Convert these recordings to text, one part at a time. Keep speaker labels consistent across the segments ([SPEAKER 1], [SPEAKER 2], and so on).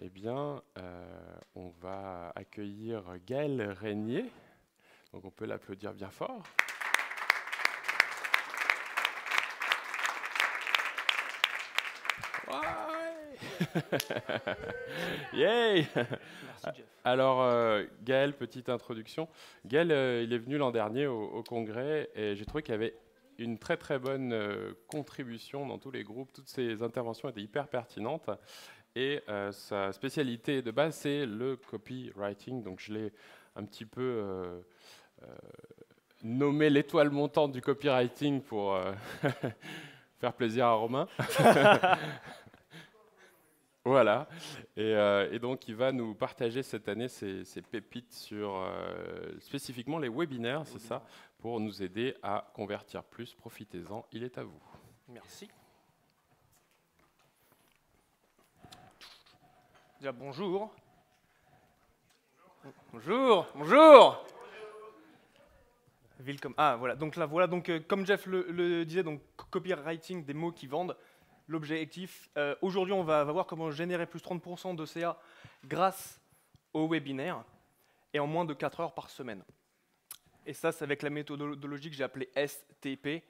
[SPEAKER 1] Eh bien, on va accueillir Gaël Régnier. Donc on peut l'applaudir bien fort. Ouais. Yay.
[SPEAKER 2] Merci Jeff.
[SPEAKER 1] Alors, Gaël, petite introduction. Gaël, il est venu l'an dernier au congrès et j'ai trouvé qu'il y avait une très très bonne contribution dans tous les groupes. Toutes ses interventions étaient hyper pertinentes. Et sa spécialité de base, c'est le copywriting. Donc je l'ai un petit peu nommé l'étoile montante du copywriting pour faire plaisir à Romain. Voilà. Et donc il va nous partager cette année ses pépites sur spécifiquement les webinaires, c'est ça, pour nous aider à convertir plus. Profitez-en, il est à vous.
[SPEAKER 2] Merci. Déjà, bonjour. Bonjour. Bonjour. Welcome. Ah, voilà. Donc là, voilà. Donc, comme Jeff le disait, donc copywriting, des mots qui vendent. L'objectif. Aujourd'hui, on va voir comment générer plus 30% de CA grâce au webinaire et en moins de 4 heures par semaine. Et ça, c'est avec la méthodologie que j'ai appelée STP.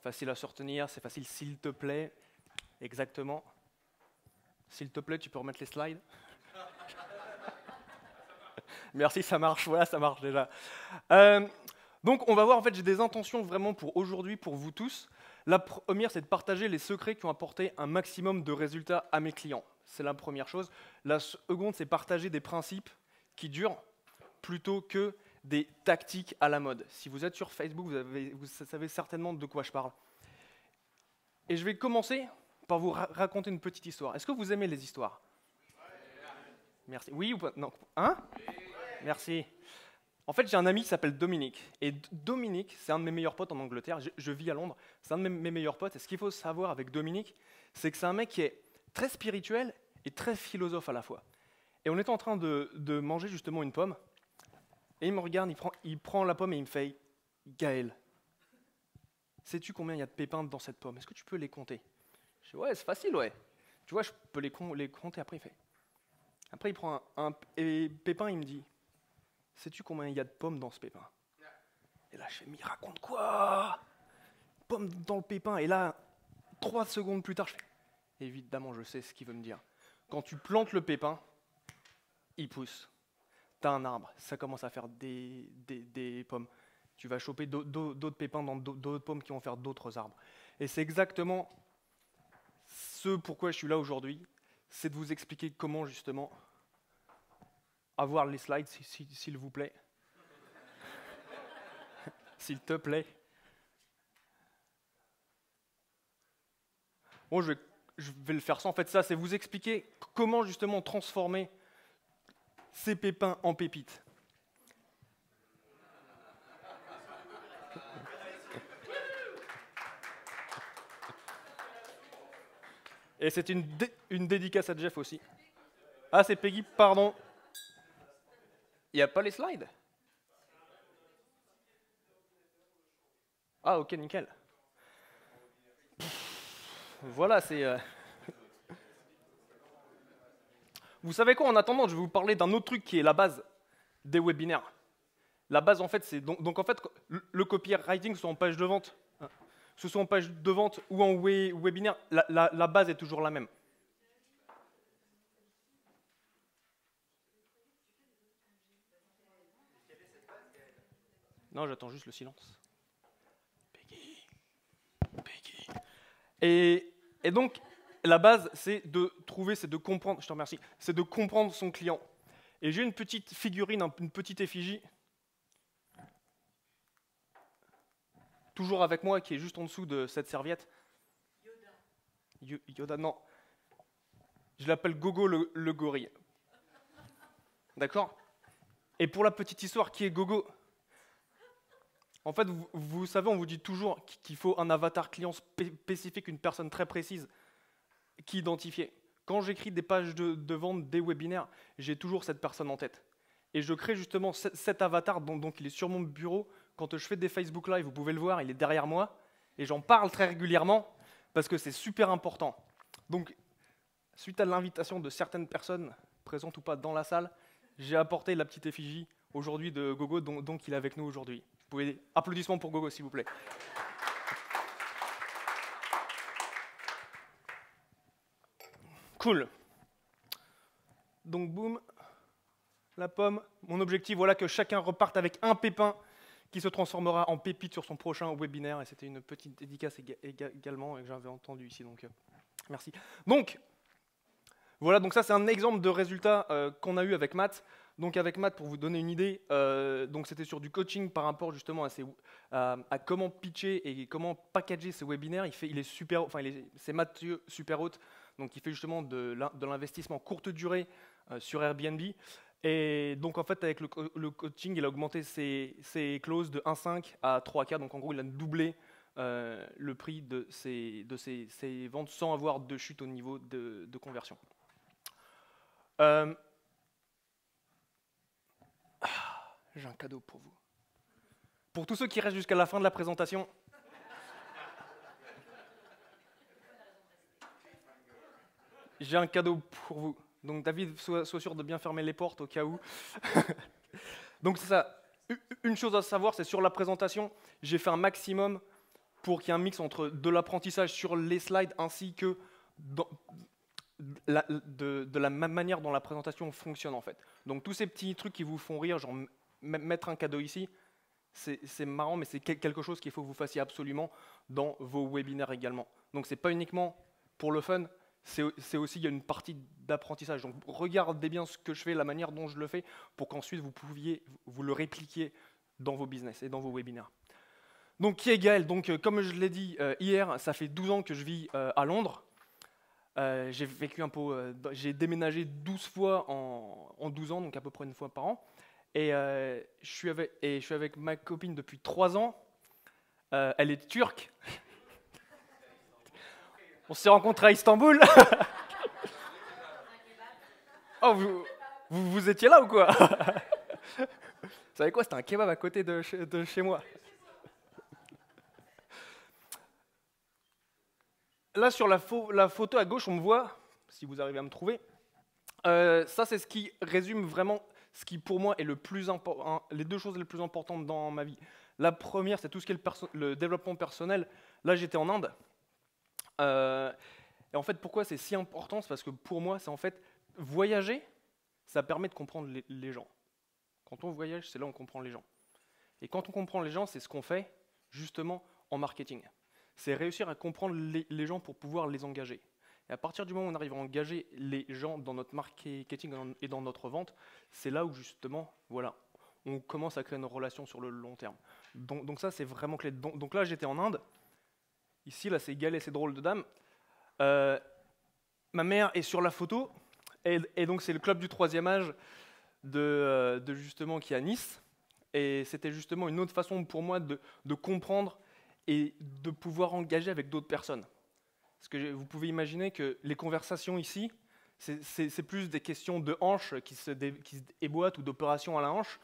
[SPEAKER 2] Facile à se retenir, c'est facile, s'il te plaît. Exactement. S'il te plaît, tu peux remettre les slides. Merci, ça marche. Voilà, ça marche déjà. Donc, on va voir, en fait, j'ai des intentions vraiment pour aujourd'hui, pour vous tous. La première, c'est de partager les secrets qui ont apporté un maximum de résultats à mes clients. C'est la première chose. La seconde, c'est partager des principes qui durent plutôt que des tactiques à la mode. Si vous êtes sur Facebook, vous savez certainement de quoi je parle. Et je vais commencer par vous raconter une petite histoire. Est-ce que vous aimez les histoires? Merci. Oui ou pas? Non. Hein? Merci. En fait, j'ai un ami qui s'appelle Dominique. Et Dominique, c'est un de mes meilleurs potes en Angleterre. Je vis à Londres. C'est un de mes meilleurs potes. Et ce qu'il faut savoir avec Dominique, c'est que c'est un mec qui est très spirituel et très philosophe à la fois. Et on était en train de manger justement une pomme. Et il me regarde, il prend la pomme et il me fait « Gaël, sais-tu combien il y a de pépins dans cette pomme? Est-ce que tu peux les compter ?» Je dis « Ouais, c'est facile, ouais. Tu vois, je peux les compter. » Après, il fait. Après, il prend un pépin, il me dit « Sais-tu combien il y a de pommes dans ce pépin ?» Et là, je fais « Mais il raconte quoi? Pomme dans le pépin ?» Et là, 3 secondes plus tard, je fais « Évidemment, je sais ce qu'il veut me dire. Quand tu plantes le pépin, il pousse. Tu as un arbre, ça commence à faire des pommes. Tu vas choper d'autres pépins dans d'autres pommes qui vont faire d'autres arbres. » Et c'est exactement ce pourquoi je suis là aujourd'hui, c'est de vous expliquer comment justement avoir les slides, s'il vous plaît. S'il te plaît. Bon, je vais le faire sans. En fait, ça, c'est vous expliquer comment justement transformer ces pépins en pépites. Et c'est une dédicace à Jeff aussi. Ah, c'est Peggy, pardon. Il n'y a pas les slides? Ah, ok, nickel. Voilà, c'est... Vous savez quoi, en attendant, je vais vous parler d'un autre truc qui est la base des webinaires. La base, en fait, c'est... Donc en fait, le copywriting, que ce soit en page de vente, que ce soit en page de vente ou en webinaire, la base est toujours la même. Non, j'attends juste le silence. Peggy. Peggy. Et donc, la base, c'est de trouver, c'est de comprendre, je te remercie, c'est de comprendre son client. Et j'ai une petite figurine, une petite effigie, toujours avec moi, qui est juste en dessous de cette serviette. Yoda. Yoda, non. Je l'appelle Gogo le gorille. D'accord? Et pour la petite histoire, qui est Gogo? En fait, vous savez, on vous dit toujours qu'il faut un avatar client spécifique, une personne très précise qui identifier. Quand j'écris des pages de vente, des webinaires, j'ai toujours cette personne en tête. Et je crée justement cet avatar, donc il est sur mon bureau. Quand je fais des Facebook Live, vous pouvez le voir, il est derrière moi. Et j'en parle très régulièrement parce que c'est super important. Donc, suite à l'invitation de certaines personnes, présente ou pas dans la salle, j'ai apporté la petite effigie aujourd'hui de Gogo, donc il est avec nous aujourd'hui. Vous pouvez applaudissements pour Gogo, s'il vous plaît. Cool. Donc boum, la pomme. Mon objectif, voilà que chacun reparte avec un pépin qui se transformera en pépite sur son prochain webinaire. Et c'était une petite dédicace également et que j'avais entendu ici. Donc merci. Donc voilà, donc ça c'est un exemple de résultat qu'on a eu avec Matt. Donc avec Matt, pour vous donner une idée, donc c'était sur du coaching par rapport justement à comment pitcher et comment packager ses webinaires. C'est Mathieu Superhaute, donc il fait justement de l'investissement courte durée sur Airbnb. Et donc en fait avec le coaching, il a augmenté ses clauses de 1,5 à 3K. Donc en gros, il a doublé le prix de ses ventes sans avoir de chute au niveau de conversion. J'ai un cadeau pour vous. Pour tous ceux qui restent jusqu'à la fin de la présentation, j'ai un cadeau pour vous. Donc David, sois sûr de bien fermer les portes au cas où. Donc c'est ça. Une chose à savoir, c'est sur la présentation, j'ai fait un maximum pour qu'il y ait un mix entre de l'apprentissage sur les slides ainsi que de la même manière dont la présentation fonctionne en fait. Donc tous ces petits trucs qui vous font rire, genre mettre un cadeau ici, c'est marrant, mais c'est quelque chose qu'il faut que vous fassiez absolument dans vos webinaires également. Donc c'est pas uniquement pour le fun, c'est aussi, il y a une partie d'apprentissage. Donc regardez bien ce que je fais, la manière dont je le fais, pour qu'ensuite vous le répliquiez dans vos business et dans vos webinaires. Donc qui est Gaël? Donc comme je l'ai dit hier, ça fait 12 ans que je vis à Londres. J'ai vécu j'ai déménagé 12 fois en 12 ans, donc à peu près une fois par an. Et je suis avec ma copine depuis 3 ans. Elle est turque. On s'est rencontrés à Istanbul. Oh, vous étiez là ou quoi? Vous savez quoi? C'était un kebab à côté de chez moi. Là, sur la photo à gauche, on me voit, si vous arrivez à me trouver. Ça, c'est ce qui résume vraiment ce qui, pour moi, est les deux choses les plus importantes dans ma vie. La première, c'est tout ce qui est le développement personnel. Là, j'étais en Inde. Et en fait, pourquoi c'est si important? C'est parce que pour moi, c'est en fait, voyager, ça permet de comprendre les gens. Quand on voyage, c'est là où on comprend les gens. Et quand on comprend les gens, c'est ce qu'on fait, justement, en marketing. C'est réussir à comprendre les gens pour pouvoir les engager. Et à partir du moment où on arrive à engager les gens dans notre marketing et dans notre vente, c'est là où justement, voilà, on commence à créer une relation sur le long terme. Donc ça, c'est vraiment clé. Donc là, j'étais en Inde. Ici, là, c'est Gaël et ses drôles de dames. Ma mère est sur la photo. Et donc, c'est le club du 3e âge de justement qui est à Nice. Et c'était justement une autre façon pour moi de comprendre et de pouvoir engager avec d'autres personnes. Parce que vous pouvez imaginer que les conversations ici, c'est plus des questions de hanches qui se éboîtent ou d'opérations à la hanche,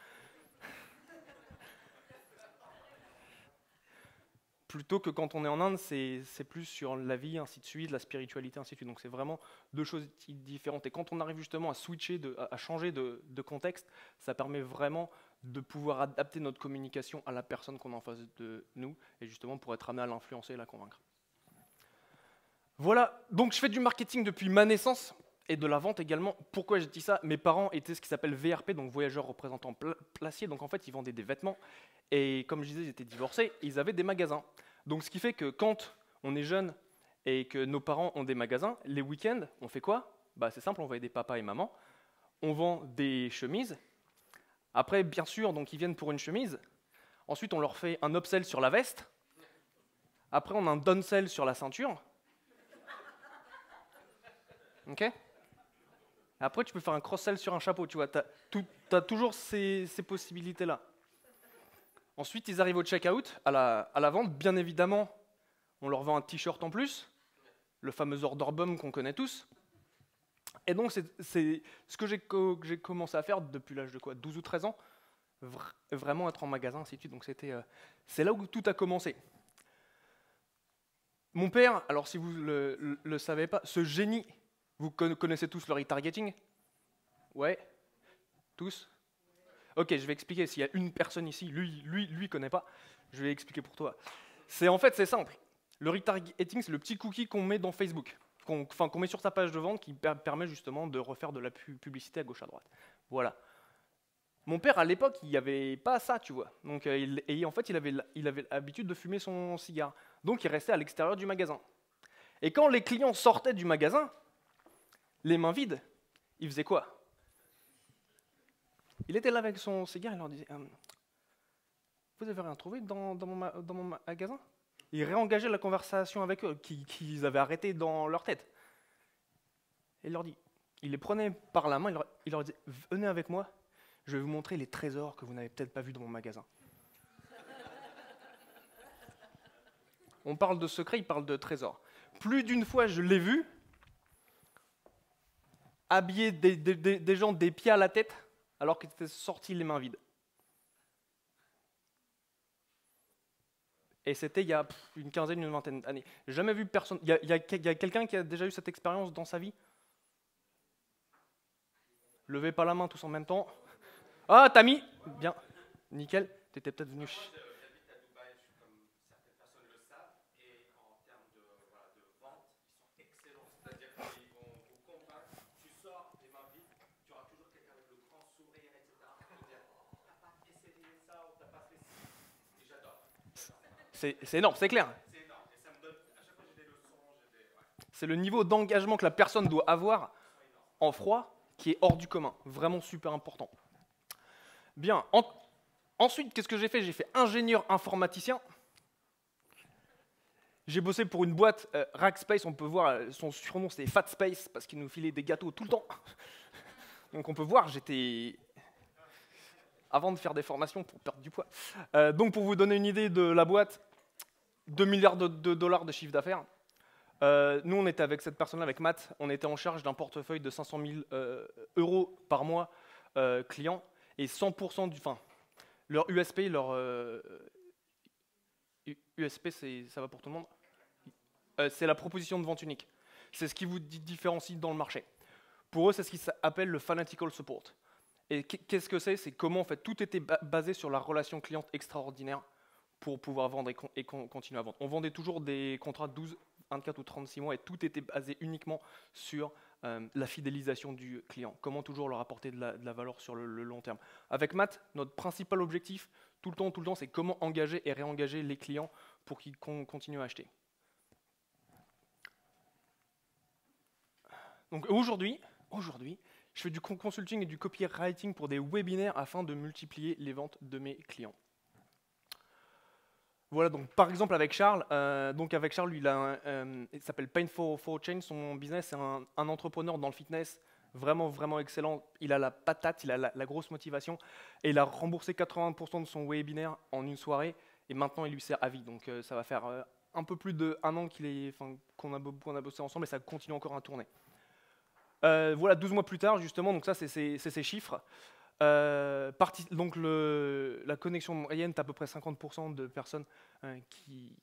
[SPEAKER 2] plutôt que quand on est en Inde, c'est plus sur la vie, ainsi de suite, la spiritualité, ainsi de suite. Donc c'est vraiment deux choses différentes. Et quand on arrive justement à switcher, à changer de contexte, ça permet vraiment de pouvoir adapter notre communication à la personne qu'on a en face de nous, et justement pour être amené à l'influencer et la convaincre. Voilà, donc je fais du marketing depuis ma naissance, et de la vente également. Pourquoi j'ai dit ça? Mes parents étaient ce qui s'appelle VRP, donc voyageurs représentants placiers, donc en fait ils vendaient des vêtements, et comme je disais, ils étaient divorcés, et ils avaient des magasins. Donc ce qui fait que quand on est jeune et que nos parents ont des magasins, les week-ends, on fait quoi? C'est simple, on va aider papa et maman, on vend des chemises. Après, bien sûr, donc ils viennent pour une chemise. Ensuite, on leur fait un upsell sur la veste. Après, on a un downsell sur la ceinture. Ok? Après, tu peux faire un cross-sell sur un chapeau, tu vois. T'as toujours ces possibilités-là. Ensuite, ils arrivent au check-out, à la vente. Bien évidemment, on leur vend un t-shirt en plus, le fameux order bum qu'on connaît tous. Et donc, c'est ce que j'ai commencé à faire depuis l'âge de quoi, 12 ou 13 ans, vraiment être en magasin, ainsi de suite. Donc, c'est là où tout a commencé. Mon père, alors si vous ne le savez pas, ce génie, vous connaissez tous le retargeting? Ouais. Tous? Ok, je vais expliquer. S'il y a une personne ici, lui connaît pas, je vais expliquer pour toi. En fait, c'est simple. Le retargeting, c'est le petit cookie qu'on met dans Facebook, qu'on met sur sa page de vente qui permet justement de refaire de la publicité à gauche à droite. Voilà. Mon père, à l'époque, il n'y avait pas ça, tu vois. Donc, en fait, il avait l'habitude de fumer son cigare. Donc, il restait à l'extérieur du magasin. Et quand les clients sortaient du magasin, les mains vides, il faisait quoi? Il était là avec son cigare, il leur disait vous avez rien trouvé dans mon magasin? Il réengageait la conversation avec eux, qu'ils avaient arrêté dans leur tête. Et il les prenait par la main, il leur disait venez avec moi, je vais vous montrer les trésors que vous n'avez peut-être pas vus dans mon magasin. On parle de secret, il parle de trésors. Plus d'une fois, je l'ai vu habiller des gens des pieds à la tête alors qu'ils étaient sortis les mains vides. Et c'était il y a une quinzaine, une vingtaine d'années. J'ai jamais vu personne. Il y a quelqu'un qui a déjà eu cette expérience dans sa vie? Levez pas la main tous en même temps. Ah, Tammy, bien, nickel. T'étais peut-être venu. C'est énorme, c'est clair. C'est le niveau d'engagement que la personne doit avoir en froid qui est hors du commun. Vraiment super important. Bien. Ensuite, qu'est-ce que j'ai fait? J'ai fait ingénieur informaticien. J'ai bossé pour une boîte, Rackspace, on peut voir, son surnom c'était Fat Space parce qu'il nous filait des gâteaux tout le temps. Donc on peut voir, j'étais... Avant de faire des formations pour perdre du poids. Donc pour vous donner une idée de la boîte, 2 milliards de dollars de chiffre d'affaires. Nous, on était avec cette personne-là, avec Matt, on était en charge d'un portefeuille de 500 000 euros par mois client, et 100% du... Enfin, leur USP, USP, ça va pour tout le monde? C'est la proposition de vente unique. C'est ce qui vous différencie dans le marché. Pour eux, c'est ce qui s'appelle le fanatical support. Et qu'est-ce que c'est? C'est comment en fait, tout était basé sur la relation client extraordinaire pour pouvoir vendre et continuer à vendre. On vendait toujours des contrats de 12, 24 ou 36 mois et tout était basé uniquement sur la fidélisation du client. Comment toujours leur apporter de la valeur sur le long terme. Avec Matt, notre principal objectif, tout le temps, c'est comment engager et réengager les clients pour qu'ils continuent à acheter. Donc aujourd'hui, je fais du consulting et du copywriting pour des webinaires afin de multiplier les ventes de mes clients. Voilà, donc par exemple avec Charles, lui, il s'appelle Pain for Change, son business, c'est un entrepreneur dans le fitness, vraiment excellent. Il a la patate, il a la grosse motivation, et il a remboursé 80% de son webinaire en une soirée, et maintenant il lui sert à vie. Donc ça va faire un peu plus d'1 an qu'on a bossé ensemble, et ça continue encore à tourner. Voilà, 12 mois plus tard, justement, donc ça c'est ses chiffres. Donc la connexion moyenne est à peu près 50% de personnes qui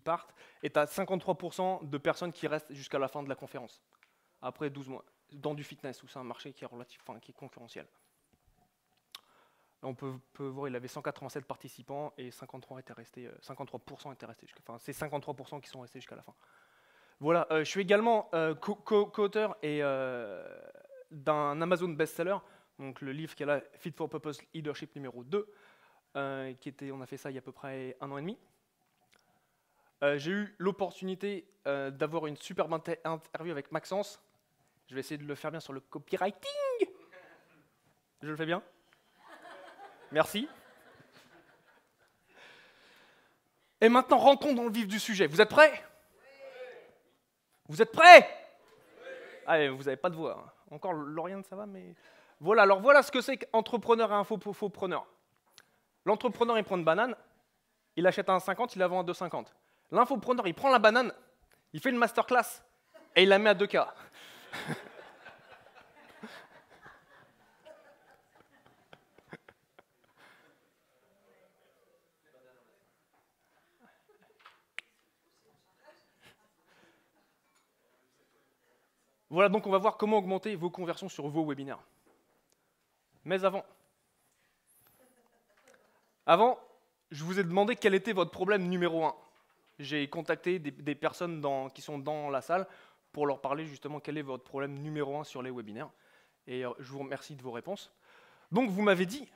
[SPEAKER 2] partent, et tu as 53% de personnes qui restent jusqu'à la fin de la conférence, après 12 mois, dans du fitness, où c'est un marché qui est concurrentiel. Là, on peut voir, il avait 187 participants, et 53% étaient restés c'est 53% qui sont restés jusqu'à la fin. Voilà, je suis également co-auteur d'un Amazon best-seller, donc le livre qui est là, Fit for Purpose Leadership numéro 2, on a fait ça il y a à peu près 1 an et demi. J'ai eu l'opportunité d'avoir une superbe interview avec Maxence. Je vais essayer de le faire bien sur le copywriting. Je le fais bien? Merci. Et maintenant, rentrons dans le vif du sujet. Vous êtes prêts? Vous êtes prêts? Allez, vous n'avez pas de voix. Hein. Encore Lauriane, ça va, mais... Voilà, alors voilà ce que c'est qu'entrepreneur et infopreneur. L'entrepreneur, il prend une banane, il achète un 50, il la vend à 2,50. L'infopreneur, il prend la banane, il fait une masterclass, et il la met à 2K. Voilà, donc on va voir comment augmenter vos conversions sur vos webinaires. Mais avant, je vous ai demandé quel était votre problème numéro 1. J'ai contacté des personnes qui sont dans la salle pour leur parler justement quel est votre problème numéro 1 sur les webinaires. Et je vous remercie de vos réponses. Donc vous m'avez dit,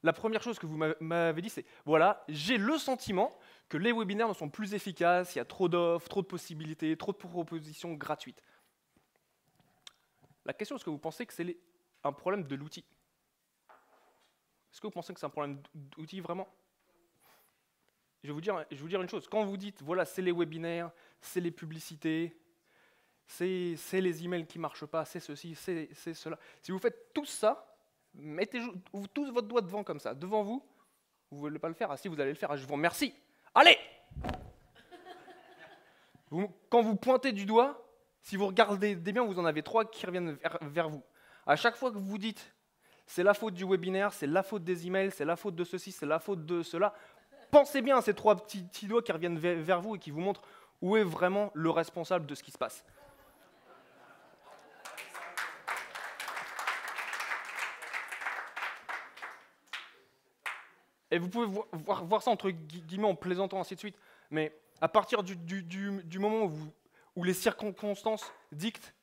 [SPEAKER 2] la première chose que vous m'avez dit, c'est voilà, j'ai le sentiment que les webinaires ne sont plus efficaces, il y a trop d'offres, trop de possibilités, trop de propositions gratuites. La question, est-ce que vous pensez que c'est un problème de l'outil? Est-ce que vous pensez que c'est un problème d'outil vraiment? Je vais vous dire une chose. Quand vous dites, voilà, c'est les webinaires, c'est les publicités, c'est les emails qui ne marchent pas, c'est ceci, c'est cela. Si vous faites tout ça, mettez tous votre doigt devant comme ça, devant vous, vous ne voulez pas le faire? Ah si, vous allez le faire, je vous remercie. Allez! Quand vous pointez du doigt, si vous regardez bien, vous en avez 3 qui reviennent vers vous. À chaque fois que vous dites, c'est la faute du webinaire, c'est la faute des emails, c'est la faute de ceci, c'est la faute de cela, pensez bien à ces 3 petits doigts qui reviennent vers vous et qui vous montrent où est vraiment le responsable de ce qui se passe. Et vous pouvez voir ça entre guillemets en plaisantant, ainsi de suite. Mais à partir du moment où les circonstances dictent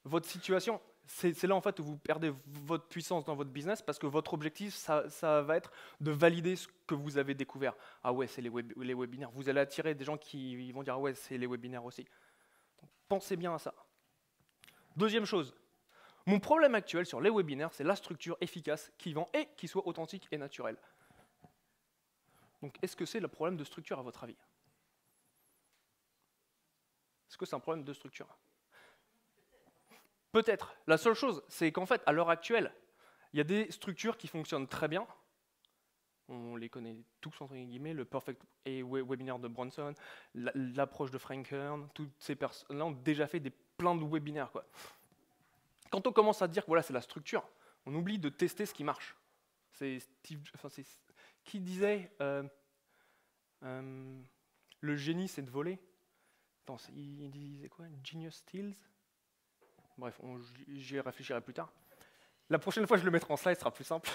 [SPEAKER 2] votre situation, c'est là en fait où vous perdez votre puissance dans votre business parce que votre objectif, ça va être de valider ce que vous avez découvert. Ah ouais, c'est les webinaires. Vous allez attirer des gens qui vont dire ah ouais, c'est les webinaires aussi. Donc, pensez bien à ça. Deuxième chose, mon problème actuel sur les webinaires, c'est la structure efficace qui vend et qui soit authentique et naturelle. Donc, est-ce que c'est le problème de structure à votre avis? Est-ce que c'est un problème de structure? Peut-être. La seule chose, c'est qu'en fait, à l'heure actuelle, il y a des structures qui fonctionnent très bien. On les connaît tous, entre guillemets, le Perfect Webinar de Bronson, l'approche de Frank Kern, toutes ces personnes-là ont déjà fait plein de webinaires, quoi. Quand on commence à dire que voilà, c'est la structure, on oublie de tester ce qui marche. C'est qui disait le génie, c'est de voler. Attends, il disait quoi? Genius steals. Bref, j'y réfléchirai plus tard. La prochaine fois, je le mettrai en slide, ce sera plus simple.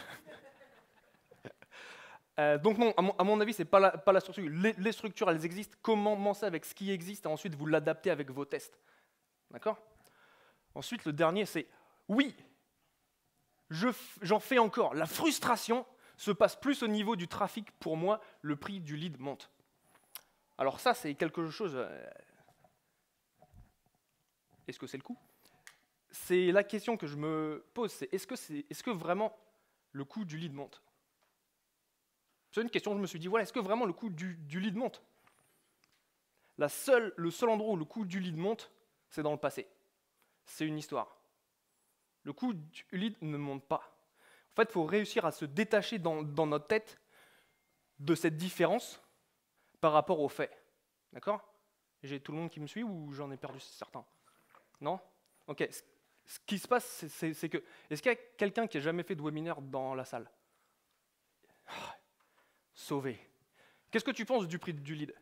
[SPEAKER 2] Donc non, à mon avis, ce n'est pas la structure. Les structures, elles existent. Commencez avec ce qui existe et ensuite vous l'adaptez avec vos tests. D'accord? Ensuite, le dernier, c'est oui, j'en fais encore. La frustration se passe plus au niveau du trafic. Pour moi, le prix du lead monte. Alors ça, c'est quelque chose... Est-ce que c'est le coût? C'est la question que je me pose, c'est est-ce que vraiment le coût du lead monte? C'est une question que je me suis dit, voilà, est-ce que vraiment le coût du lead monte? Le seul endroit où le coût du lead monte, c'est dans le passé. C'est une histoire. Le coût du lead ne monte pas. En fait, il faut réussir à se détacher dans notre tête de cette différence par rapport aux faits. D'accord? J'ai tout le monde qui me suit ou j'en ai perdu certains? Non? Ok. Ce qui se passe, c'est que... Est-ce qu'il y a quelqu'un qui n'a jamais fait de webinaire dans la salle? Sauvé. Qu'est-ce que tu penses du prix du lead?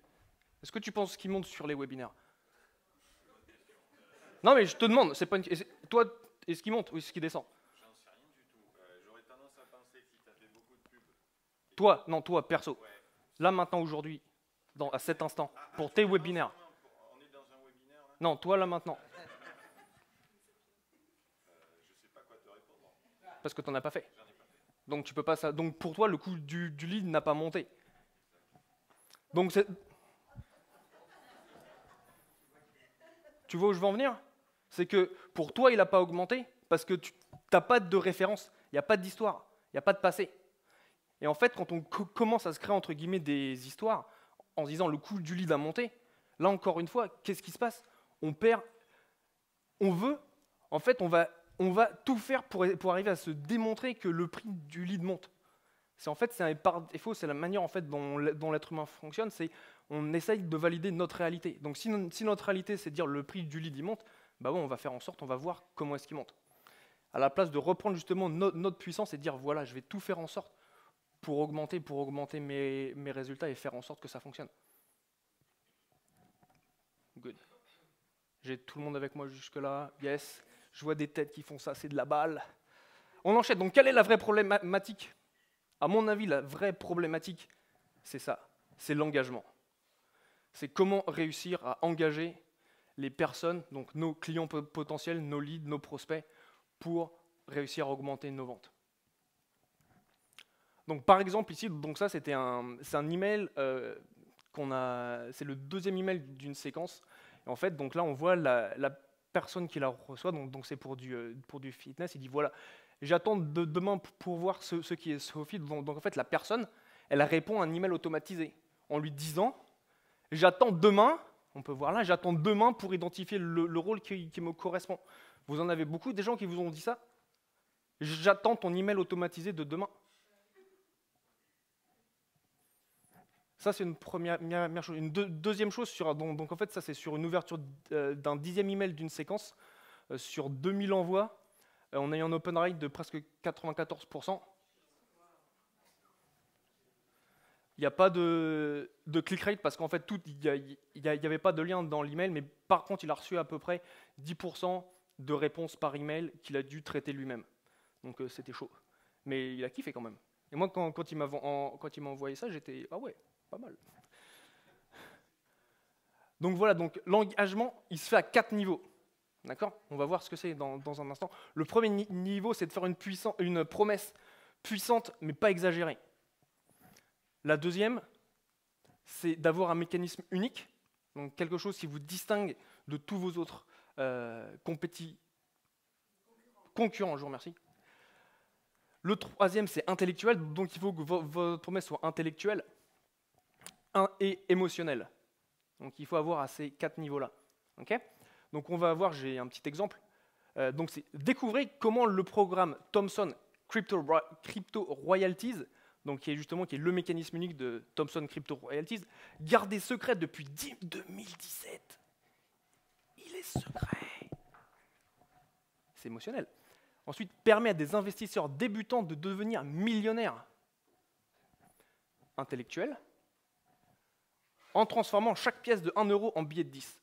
[SPEAKER 2] Est-ce que tu penses qu'il monte sur les webinaires? Non, mais je te demande, c'est pas une... Toi, est-ce qu'il monte ou est-ce qu'il descend?
[SPEAKER 3] J'en sais rien du tout. J'aurais tendance à penser que si tu as fait beaucoup de pubs...
[SPEAKER 2] Toi, non, toi, perso.
[SPEAKER 3] Ouais.
[SPEAKER 2] Là, maintenant, aujourd'hui, à cet instant, pour tes webinaires.
[SPEAKER 3] On est dans un webinaire, là?
[SPEAKER 2] Non, toi, là, maintenant.
[SPEAKER 3] Je sais pas quoi te répondre.
[SPEAKER 2] Parce que tu n'en as pas fait.
[SPEAKER 3] J'en ai pas fait.
[SPEAKER 2] Donc, tu peux pas ça. Donc, pour toi, le coût du lead n'a pas monté. Donc, c'est... Tu vois où je veux en venir? C'est que pour toi, il n'a pas augmenté parce que tu n'as pas de référence, il n'y a pas d'histoire, il n'y a pas de passé. Et en fait, quand on commence à se créer entre guillemets des histoires en se disant le coût du lead a monté, là encore une fois, qu'est-ce qui se passe? On perd, on veut, en fait, on va tout faire pour arriver à se démontrer que le prix du lead monte. C'est par défaut, c'est la manière en fait dont l'être humain fonctionne, c'est on essaye de valider notre réalité. Donc si notre réalité c'est de dire le prix du lead il monte, bah ouais, on va faire en sorte, on va voir comment est-ce qu'il monte. À la place de reprendre justement notre puissance et de dire voilà, je vais tout faire en sorte pour augmenter mes résultats et faire en sorte que ça fonctionne. Good. J'ai tout le monde avec moi jusque-là. Yes. Je vois des têtes qui font ça, c'est de la balle. On enchaîne. Donc, quelle est la vraie problématique? À mon avis, la vraie problématique, c'est ça. C'est l'engagement. C'est comment réussir à engager les personnes, donc nos clients potentiels, nos leads, nos prospects, pour réussir à augmenter nos ventes. Donc, par exemple, ici, donc ça, c'est un email c'est le deuxième email d'une séquence. Et en fait, donc là, on voit la personne qui la reçoit, donc c'est pour du fitness. Il dit voilà, j'attends demain pour voir ce qui est Sophie. Donc en fait, la personne, elle répond à un email automatisé en lui disant j'attends demain. On peut voir là, j'attends demain pour identifier le rôle qui me correspond. Vous en avez beaucoup des gens qui vous ont dit ça? J'attends ton email automatisé de demain. Ça, c'est une première chose. Une deuxième chose, donc en fait, ça, c'est sur une ouverture d'un 10e email d'une séquence. Sur 2000 envois, on a eu un open rate de presque 94%. Il n'y a pas de click rate parce qu'en fait, il n'y avait pas de lien dans l'email, mais par contre, il a reçu à peu près 10% de réponses par email qu'il a dû traiter lui-même. Donc, c'était chaud. Mais il a kiffé quand même. Et moi, quand il m'a envoyé ça, j'étais « Ah ouais, pas mal ». Donc voilà, donc l'engagement, il se fait à 4 niveaux. D'accord? On va voir ce que c'est dans un instant. Le premier niveau, c'est de faire une promesse puissante, mais pas exagérée. La deuxième, c'est d'avoir un mécanisme unique, donc quelque chose qui vous distingue de tous vos autres concurrents, je vous remercie. Le troisième, c'est intellectuel, donc il faut que votre promesse soit intellectuelle et émotionnelle. Donc il faut avoir à ces 4 niveaux-là. Okay? Donc on va voir, j'ai un petit exemple. Donc c'est découvrez comment le programme Thomson Crypto Royalties, donc qui est le mécanisme unique de Thomson Crypto Royalties, gardé secret depuis 2017. Il est secret. C'est émotionnel. Ensuite, permet à des investisseurs débutants de devenir millionnaires. Intellectuel. En transformant chaque pièce de 1 euro en billet de 10.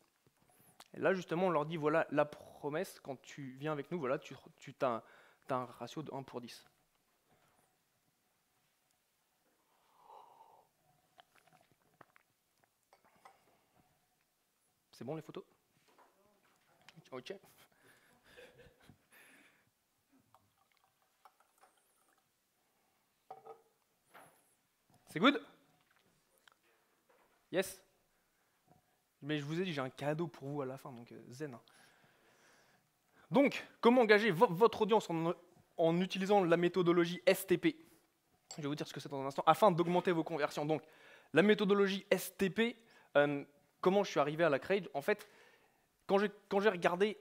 [SPEAKER 2] Et là, justement, on leur dit, voilà, la promesse, quand tu viens avec nous, voilà, tu as un ratio de 1 pour 10. C'est bon, les photos? Ok. C'est good? Yes? Mais je vous ai dit, j'ai un cadeau pour vous à la fin, donc zen. Donc, comment engager votre audience en utilisant la méthodologie STP? Je vais vous dire ce que c'est dans un instant, afin d'augmenter vos conversions. Donc, la méthodologie STP, comment je suis arrivé à la créer? En fait, quand j'ai regardé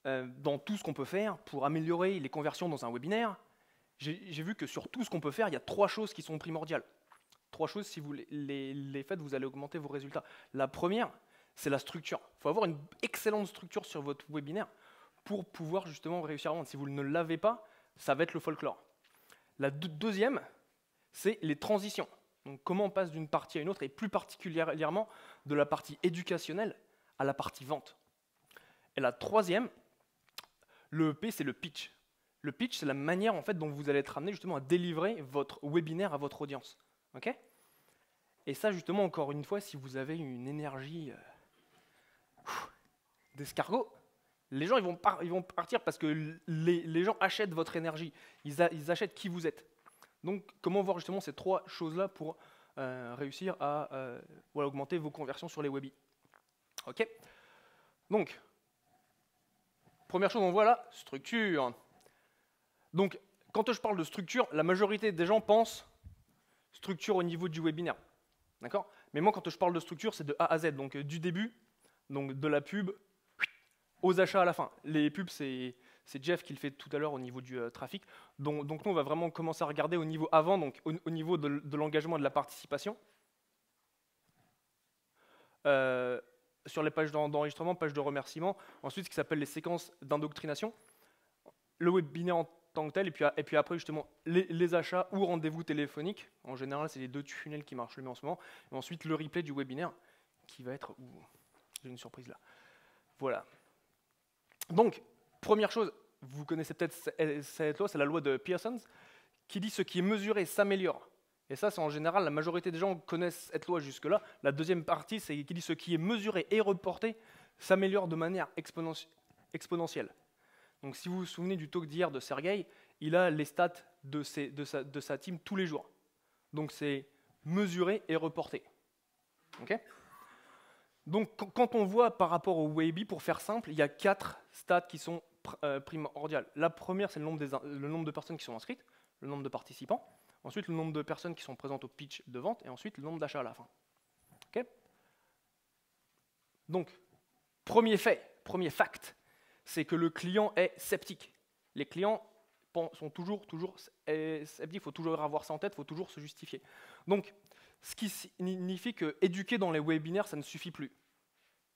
[SPEAKER 2] dans tout ce qu'on peut faire pour améliorer les conversions dans un webinaire, j'ai vu que sur tout ce qu'on peut faire, il y a 3 choses qui sont primordiales. 3 choses, si vous les faites, vous allez augmenter vos résultats. La première, c'est la structure. Il faut avoir une excellente structure sur votre webinaire pour pouvoir justement réussir à vendre. Si vous ne l'avez pas, ça va être le folklore. La deuxième, c'est les transitions. Donc, comment on passe d'une partie à une autre, et plus particulièrement de la partie éducationnelle à la partie vente. Et la troisième, le P, c'est le pitch. Le pitch, c'est la manière en fait, dont vous allez être amené justement à délivrer votre webinaire à votre audience. Okay? Et ça, justement, encore une fois, si vous avez une énergie d'escargot, les gens ils vont partir parce que les gens achètent votre énergie, ils achètent qui vous êtes. Donc, comment voir justement ces 3 choses-là pour réussir à augmenter vos conversions sur les webis. Ok? Donc, première chose, on voit là, structure. Donc, quand je parle de structure, la majorité des gens pensent structure au niveau du webinaire. D'accord? Mais moi, quand je parle de structure, c'est de A à Z, donc du début, donc de la pub, aux achats à la fin. Les pubs, c'est Jeff qui le fait tout à l'heure au niveau du trafic. Donc nous, on va vraiment commencer à regarder au niveau avant, donc au niveau de l'engagement et de la participation. Sur les pages d'enregistrement, pages de remerciement. Ensuite, ce qui s'appelle les séquences d'indoctrination. Le webinaire en tant que tel, et puis après, justement, les achats ou rendez-vous téléphoniques. En général, c'est les 2 tunnels qui marchent le mieux en ce moment. Et ensuite, le replay du webinaire, qui va être... J'ai une surprise là. Voilà. Donc, première chose, vous connaissez peut-être cette loi, c'est la loi de Pearson, qui dit ce qui est mesuré s'améliore. Et ça, c'est en général, la majorité des gens connaissent cette loi jusque-là. La deuxième partie, c'est qui dit ce qui est mesuré et reporté s'améliore de manière exponentielle. Donc si vous vous souvenez du talk d'hier de Sergey, il a les stats de sa team tous les jours. Donc c'est mesuré et reporté. Okay, donc quand on voit par rapport au Weibi, pour faire simple, il y a 4 stats qui sont primordiales. La première, c'est le nombre de personnes qui sont inscrites, le nombre de participants. Ensuite, le nombre de personnes qui sont présentes au pitch de vente, et ensuite, le nombre d'achats à la fin. Okay, donc, premier fact, c'est que le client est sceptique. Les clients sont toujours sceptiques, il faut toujours avoir ça en tête, il faut toujours se justifier. Donc, ce qui signifie que éduquer dans les webinaires, ça ne suffit plus.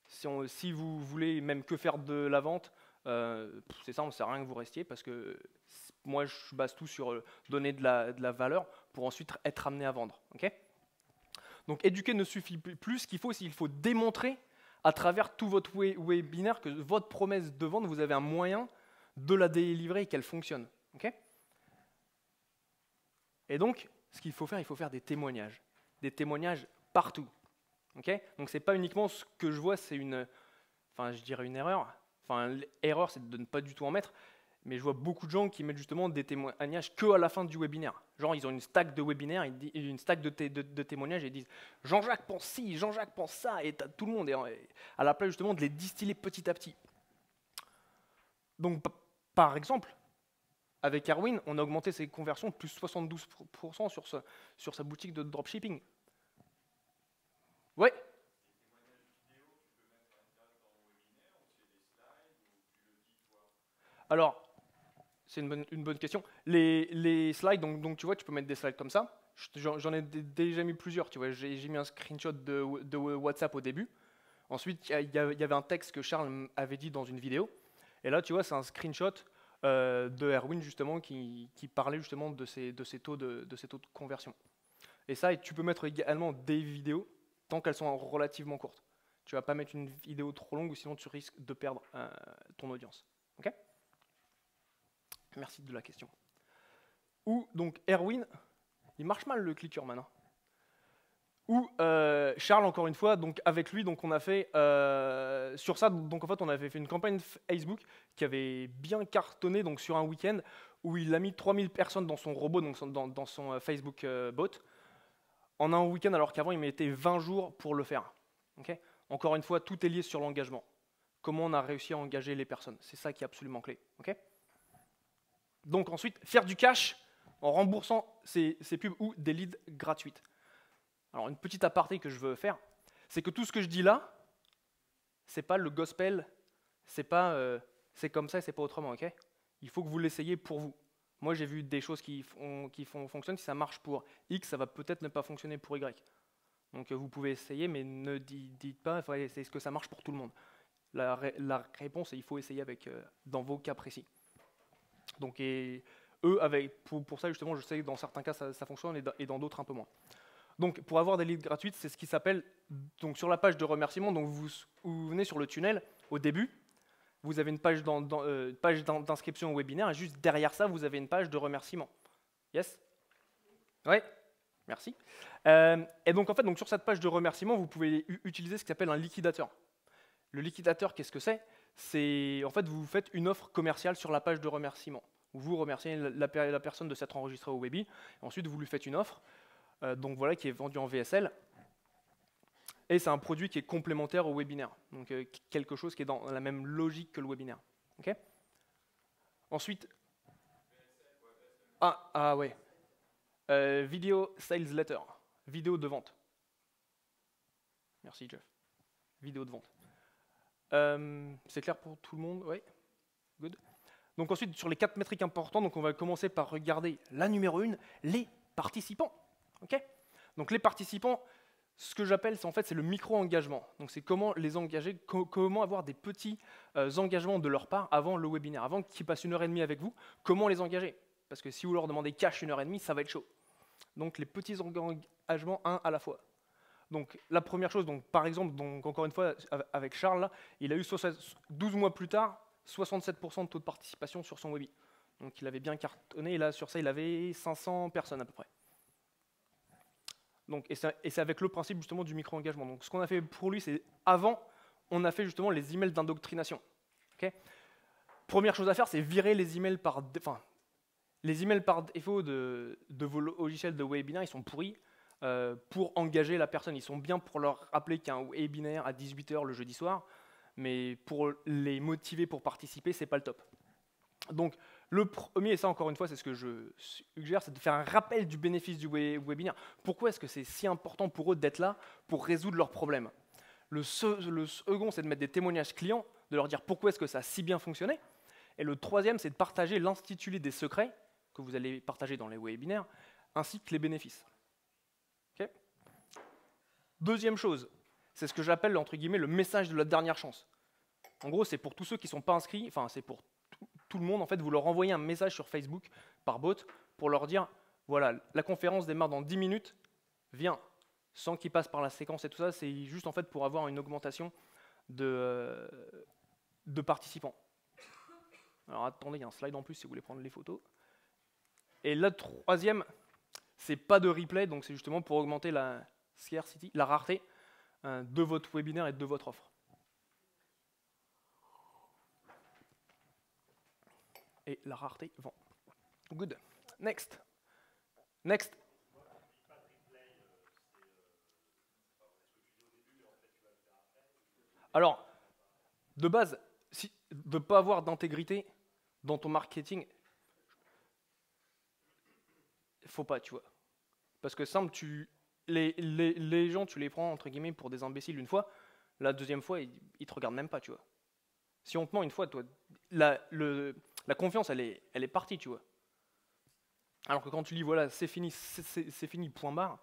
[SPEAKER 2] Si vous voulez même que faire de la vente, c'est ça, on ne sert à rien que vous restiez, parce que moi, je base tout sur donner de la valeur pour ensuite être amené à vendre. Okay, donc, éduquer ne suffit plus. Ce qu'il faut, c'est qu'il faut démontrer à travers tout votre webinaire que votre promesse de vente, vous avez un moyen de la délivrer et qu'elle fonctionne. Okay, et donc, ce qu'il faut faire des témoignages. Des témoignages partout. Okay, donc, ce n'est pas uniquement ce que je vois, c'est je dirais une erreur. L'erreur, c'est de ne pas du tout en mettre. Mais je vois beaucoup de gens qui mettent justement des témoignages qu'à la fin du webinaire. Genre, ils ont une stack de webinaires, une stack de témoignages, et ils disent « Jean-Jacques pense ci, Jean-Jacques pense ça », et tout le monde est à la place justement de les distiller petit à petit. Donc, par exemple, avec Erwin, on a augmenté ses conversions de plus 72% sur sa boutique de dropshipping. Ouais. Alors, c'est une bonne question. Les slides, donc tu vois, tu peux mettre des slides comme ça. J'en ai déjà mis plusieurs. Tu vois, j'ai mis un screenshot de WhatsApp au début. Ensuite, il y avait un texte que Charles avait dit dans une vidéo. Et là, tu vois, c'est un screenshot de Erwin justement qui parlait justement de ces taux de conversion. Et ça, tu peux mettre également des vidéos tant qu'elles sont relativement courtes. Tu vas pas mettre une vidéo trop longue ou sinon tu risques de perdre ton audience. Ok ? Merci de la question. Ou donc Erwin, il marche mal le clicker maintenant. Ou Charles, encore une fois, donc avec lui, donc on a fait sur ça, donc en fait on avait fait une campagne Facebook qui avait bien cartonné donc sur un week-end où il a mis 3000 personnes dans son robot, donc dans son Facebook bot, en un week-end alors qu'avant il mettait 20 jours pour le faire. Okay, encore une fois, tout est lié sur l'engagement. Comment on a réussi à engager les personnes, c'est ça qui est absolument clé. Okay, donc ensuite, faire du cash en remboursant ces pubs ou des leads gratuites. Alors une petite aparté que je veux faire, c'est que tout ce que je dis là, c'est pas le gospel, c'est pas c'est comme ça et c'est pas autrement, ok ? Il faut que vous l'essayiez pour vous. Moi j'ai vu des choses qui fonctionnent, si ça marche pour X, ça va peut-être ne pas fonctionner pour Y. Donc vous pouvez essayer, mais ne dites pas, est-ce que ça marche pour tout le monde ? La réponse est il faut essayer dans vos cas précis. Donc pour ça justement, je sais que dans certains cas ça fonctionne et dans d'autres un peu moins. Donc pour avoir des leads gratuites, c'est ce qui s'appelle, donc sur la page de remerciement, donc vous venez sur le tunnel, au début, vous avez une page d'inscription au webinaire, et juste derrière ça, vous avez une page de remerciement. Yes ? Ouais ? Merci. Et donc en fait, donc sur cette page de remerciement, vous pouvez utiliser ce qui s'appelle un liquidateur. Le liquidateur, qu'est-ce que c'est ? C'est en fait, vous faites une offre commerciale sur la page de remerciement. Vous remerciez la personne de s'être enregistrée au Webi, et ensuite vous lui faites une offre, donc voilà, qui est vendu en VSL. Et c'est un produit qui est complémentaire au webinaire, donc quelque chose qui est dans la même logique que le webinaire. Okay, ensuite, ouais, Video Sales Letter, vidéo de vente. Merci Jeff. Vidéo de vente. C'est clair pour tout le monde? Oui. Good. Donc ensuite, sur les 4 métriques importantes, donc on va commencer par regarder la numéro 1, les participants. Okay, donc les participants, ce que j'appelle, c'est le micro-engagement. Donc c'est comment les engager, comment avoir des petits engagements de leur part avant le webinaire, avant qu'ils passent 1h30 avec vous, comment les engager? Parce que si vous leur demandez cash 1h30, ça va être chaud. Donc les petits engagements, un à la fois. Donc la première chose, donc, par exemple, donc, encore une fois, avec Charles, là, il a eu 12 mois plus tard, 67% de taux de participation sur son Webi. Donc il avait bien cartonné, et là sur ça il avait 500 personnes à peu près. Donc, et c'est avec le principe justement du micro-engagement. Donc ce qu'on a fait pour lui, c'est avant, on a fait justement les emails d'indoctrination. Okay, première chose à faire, c'est virer les emails par défaut de vos logiciels de webinaire, ils sont pourris pour engager la personne. Ils sont bien pour leur rappeler qu'il y a un webinaire à 18 h le jeudi soir, mais pour les motiver pour participer, c'est pas le top. Donc le premier, et ça encore une fois c'est ce que je suggère, c'est de faire un rappel du bénéfice du webinaire. Pourquoi est-ce que c'est si important pour eux d'être là pour résoudre leurs problèmes? Le second, c'est de mettre des témoignages clients, de leur dire pourquoi est-ce que ça a si bien fonctionné. Et le troisième, c'est de partager l'intitulé des secrets que vous allez partager dans les webinaires, ainsi que les bénéfices. Okay, deuxième chose, c'est ce que j'appelle entre guillemets le message de la dernière chance. En gros, c'est pour tous ceux qui ne sont pas inscrits, enfin c'est pour tout le monde, en fait, vous leur envoyez un message sur Facebook par bot pour leur dire, voilà, la conférence démarre dans 10 minutes, viens, sans qu'ils passent par la séquence et tout ça, c'est juste en fait pour avoir une augmentation de participants. Alors attendez, il y a un slide en plus si vous voulez prendre les photos. Et la troisième, c'est pas de replay, donc c'est justement pour augmenter la scarcity, la rareté de votre webinaire et de votre offre. Et la rareté vend. Good. Next. Next. Alors, de base, de ne pas avoir d'intégrité dans ton marketing, il ne faut pas, tu vois. Parce que simple, les gens, tu les prends entre guillemets pour des imbéciles une fois, la deuxième fois, ils ne te regardent même pas, tu vois. Si on te ment une fois, toi, la confiance, elle est partie, tu vois. Alors que quand tu dis, voilà, c'est fini, point barre,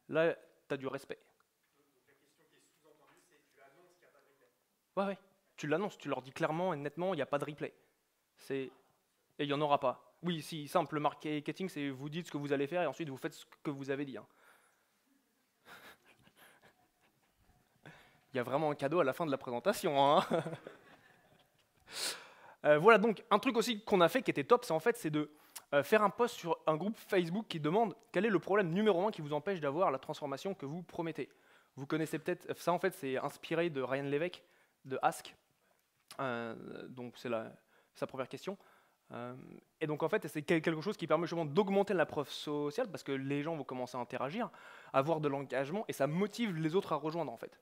[SPEAKER 2] là, tu as du respect.
[SPEAKER 4] Donc la question qui est sous-entendue, c'est tu annonces qu'il n'y a pas de replay.
[SPEAKER 2] Ouais, tu l'annonces, tu leur dis clairement et nettement, il n'y a pas de replay. Et il n'y en aura pas. Oui, si, simple, le marketing, c'est vous dites ce que vous allez faire et ensuite vous faites ce que vous avez dit. Hein. Il y a vraiment un cadeau à la fin de la présentation. Hein. Voilà, donc un truc aussi qu'on a fait qui était top, c'est de faire un post sur un groupe Facebook qui demande quel est le problème numéro 1 qui vous empêche d'avoir la transformation que vous promettez. Vous connaissez peut-être, ça en fait c'est inspiré de Ryan Levesque, de Ask, donc c'est sa première question. Et donc en fait c'est quelque chose qui permet justement d'augmenter la preuve sociale parce que les gens vont commencer à interagir, avoir de l'engagement et ça motive les autres à rejoindre en fait.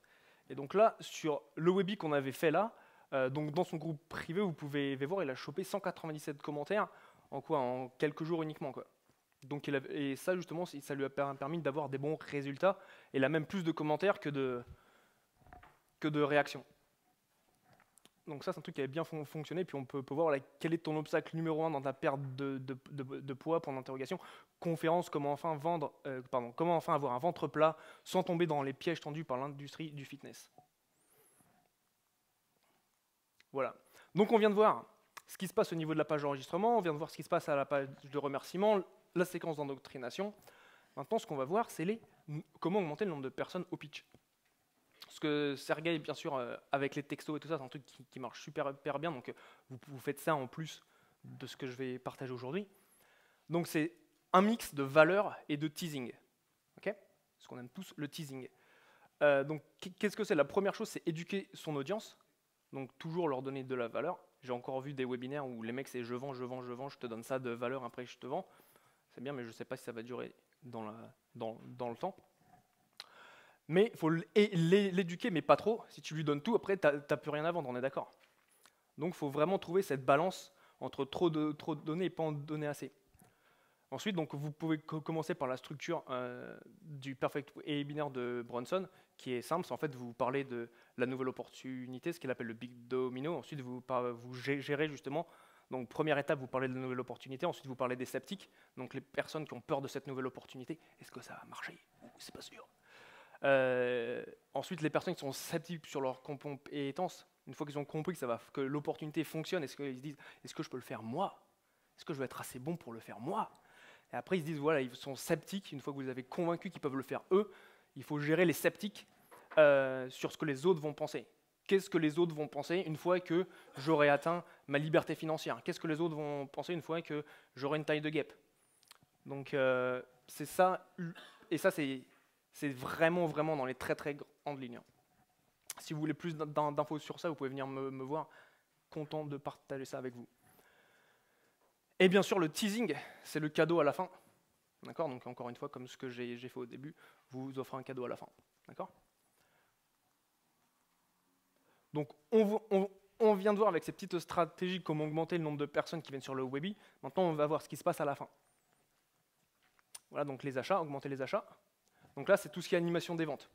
[SPEAKER 2] Et donc là, sur le webi qu'on avait fait là, donc dans son groupe privé, vous pouvez voir, il a chopé 197 commentaires en quelques jours uniquement, quoi. Donc et ça justement, ça lui a permis d'avoir des bons résultats. Et il a même plus de commentaires que de réactions. Donc ça, c'est un truc qui avait bien fonctionné. Puis on peut voir quel est ton obstacle numéro 1 dans ta perte de poids, pour l'interrogation. Conférence, comment enfin avoir un ventre plat sans tomber dans les pièges tendus par l'industrie du fitness. Voilà. Donc on vient de voir ce qui se passe au niveau de la page d'enregistrement, on vient de voir ce qui se passe à la page de remerciement, la séquence d'endoctrination. Maintenant, ce qu'on va voir, c'est comment augmenter le nombre de personnes au pitch. Parce que Sergey, bien sûr, avec les textos et tout ça, c'est un truc qui marche super bien, donc vous faites ça en plus de ce que je vais partager aujourd'hui. Donc c'est un mix de valeur et de teasing. Okay, parce qu'on aime tous le teasing. Donc qu'est-ce que c'est? La première chose, c'est éduquer son audience. Donc toujours leur donner de la valeur. J'ai encore vu des webinaires où les mecs c'est je vends, je te donne ça de valeur, après je te vends. C'est bien, mais je ne sais pas si ça va durer dans le temps. Mais il faut l'éduquer, mais pas trop. Si tu lui donnes tout, après tu n'as plus rien à vendre, on est d'accord. Donc il faut vraiment trouver cette balance entre trop donner et pas en donner assez. Ensuite, donc, vous pouvez commencer par la structure du Perfect Webinaire de Bronson, qui est simple. En fait, vous parlez de la nouvelle opportunité, ce qu'il appelle le Big Domino. Ensuite, vous gérez justement. Donc, première étape, vous parlez de la nouvelle opportunité. Ensuite, vous parlez des sceptiques, donc les personnes qui ont peur de cette nouvelle opportunité. Est-ce que ça va marcher? C'est pas sûr. Ensuite, les personnes qui sont sceptiques sur leurs compétences, une fois qu'ils ont compris que l'opportunité fonctionne, est-ce qu'ils se disent, est-ce que je peux le faire moi? Est-ce que je vais être assez bon pour le faire moi? Et après, ils se disent, voilà, ils sont sceptiques. Une fois que vous les avez convaincus qu'ils peuvent le faire eux, Il faut gérer les sceptiques sur ce que les autres vont penser. Qu'est-ce que les autres vont penser une fois que j'aurai atteint ma liberté financière? Qu'est-ce que les autres vont penser une fois que j'aurai une taille de guêpe? Donc c'est ça, et ça c'est vraiment dans les très grandes lignes. Si vous voulez plus d'infos sur ça, vous pouvez venir me voir, content de partager ça avec vous. Et bien sûr, le teasing, c'est le cadeau à la fin. D'accord? Donc encore une fois, comme ce que j'ai fait au début, vous offrez un cadeau à la fin. D'accord? Donc on vient de voir avec ces petites stratégies comment augmenter le nombre de personnes qui viennent sur le Webi. Maintenant, on va voir ce qui se passe à la fin. Voilà, donc les achats, augmenter les achats. Donc là, c'est tout ce qui est animation des ventes.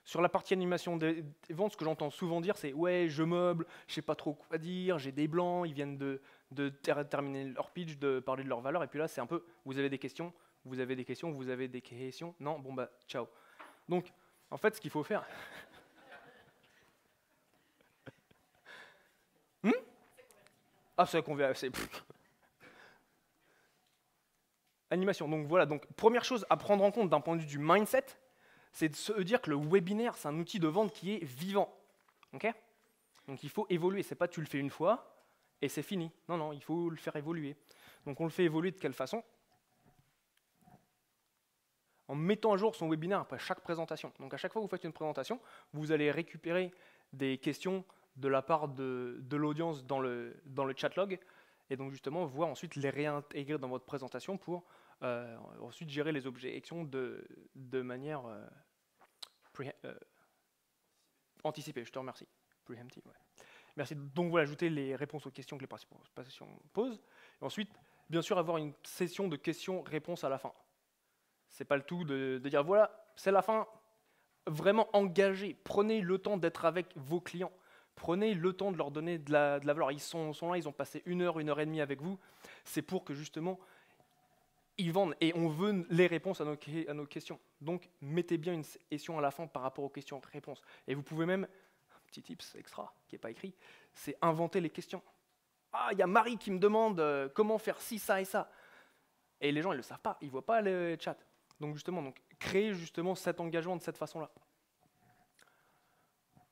[SPEAKER 2] Sur la partie animation des ventes, ce que j'entends souvent dire, c'est « ouais, je meuble, je sais pas trop quoi dire, j'ai des blancs, ils viennent de terminer leur pitch, de parler de leur valeur. » Et puis là, c'est un peu « vous avez des questions, vous avez des questions, vous avez des questions. Non, bon bah, ciao. » Donc, en fait, ce qu'il faut faire... Ah, c'est converti. Animation. Donc voilà. Donc première chose à prendre en compte d'un point de vue du mindset, c'est de se dire que le webinaire, c'est un outil de vente qui est vivant. Ok? Donc il faut évoluer. C'est pas tu le fais une fois et c'est fini. Non, non, il faut le faire évoluer. Donc on le fait évoluer de quelle façon? En mettant à jour son webinaire après chaque présentation. Donc à chaque fois que vous faites une présentation, vous allez récupérer des questions de la part de l'audience dans le chatlog, et donc justement voir ensuite les réintégrer dans votre présentation pour ensuite gérer les objections de manière anticipée. Je te remercie. Preemptive, ouais. Merci. Donc voilà, ajouter les réponses aux questions que les participations posent, et ensuite, bien sûr, avoir une session de questions-réponses à la fin. C'est pas le tout de dire voilà, c'est la fin, vraiment engagé. Prenez le temps d'être avec vos clients. Prenez le temps de leur donner de la valeur. Ils sont là, ils ont passé 1 heure, 1 heure et demie avec vous. C'est pour que justement, ils vendent. Et on veut les réponses à nos questions. Donc, mettez bien une question à la fin par rapport aux questions-réponses. Et vous pouvez même, un petit tips extra qui n'est pas écrit, c'est inventer les questions. Ah, il y a Marie qui me demande comment faire ci, ça et ça. Et les gens, ils ne le savent pas. Ils ne voient pas le chat. Donc, justement, créez justement cet engagement de cette façon-là.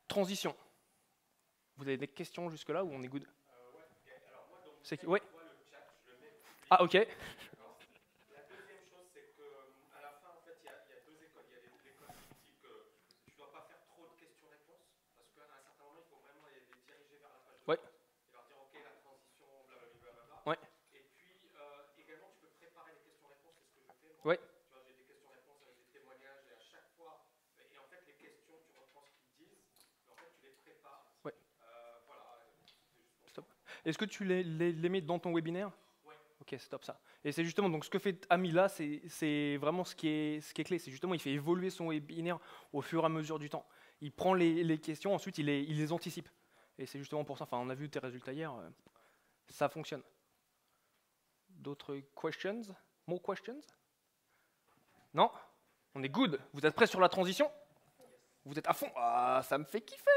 [SPEAKER 2] Transition. Vous avez des questions jusque-là ou on est good?
[SPEAKER 3] Alors moi, donc,
[SPEAKER 2] c'est ouais.
[SPEAKER 3] moi, le chat, je le mets.
[SPEAKER 2] Ah, ok.
[SPEAKER 3] La deuxième chose, c'est qu'à la fin, en fait, il y a 2 écoles. Il y a l'école qui dit que tu ne dois pas faire trop de questions-réponses, parce qu'à un certain moment, il faut vraiment les diriger vers la page de
[SPEAKER 2] ouais.
[SPEAKER 3] vente et leur dire, ok, la transition, blablabla.
[SPEAKER 2] Ouais.
[SPEAKER 3] Et puis, également, tu peux préparer les questions-réponses, c'est ce que je fais. Moi.
[SPEAKER 2] Ouais.
[SPEAKER 3] Tu vois, j'ai des questions-réponses avec des témoignages, et à chaque fois, et en fait, les questions, tu reprends ce qu'ils disent, mais en fait, tu les prépares.
[SPEAKER 2] Ouais.
[SPEAKER 3] Voilà.
[SPEAKER 2] Stop. Est-ce que tu les mets dans ton webinaire?
[SPEAKER 3] Ouais.
[SPEAKER 2] Ok, stop ça. Et c'est justement, donc ce que fait Ami là, c'est vraiment ce qui est clé. C'est justement, il fait évoluer son webinaire au fur et à mesure du temps. Il prend les questions, ensuite il les anticipe. Et c'est justement pour ça, enfin on a vu tes résultats hier, ça fonctionne. D'autres questions? More questions? Non? On est good? Vous êtes prêts sur la transition? Vous êtes à fond? Ah, ça me fait kiffer!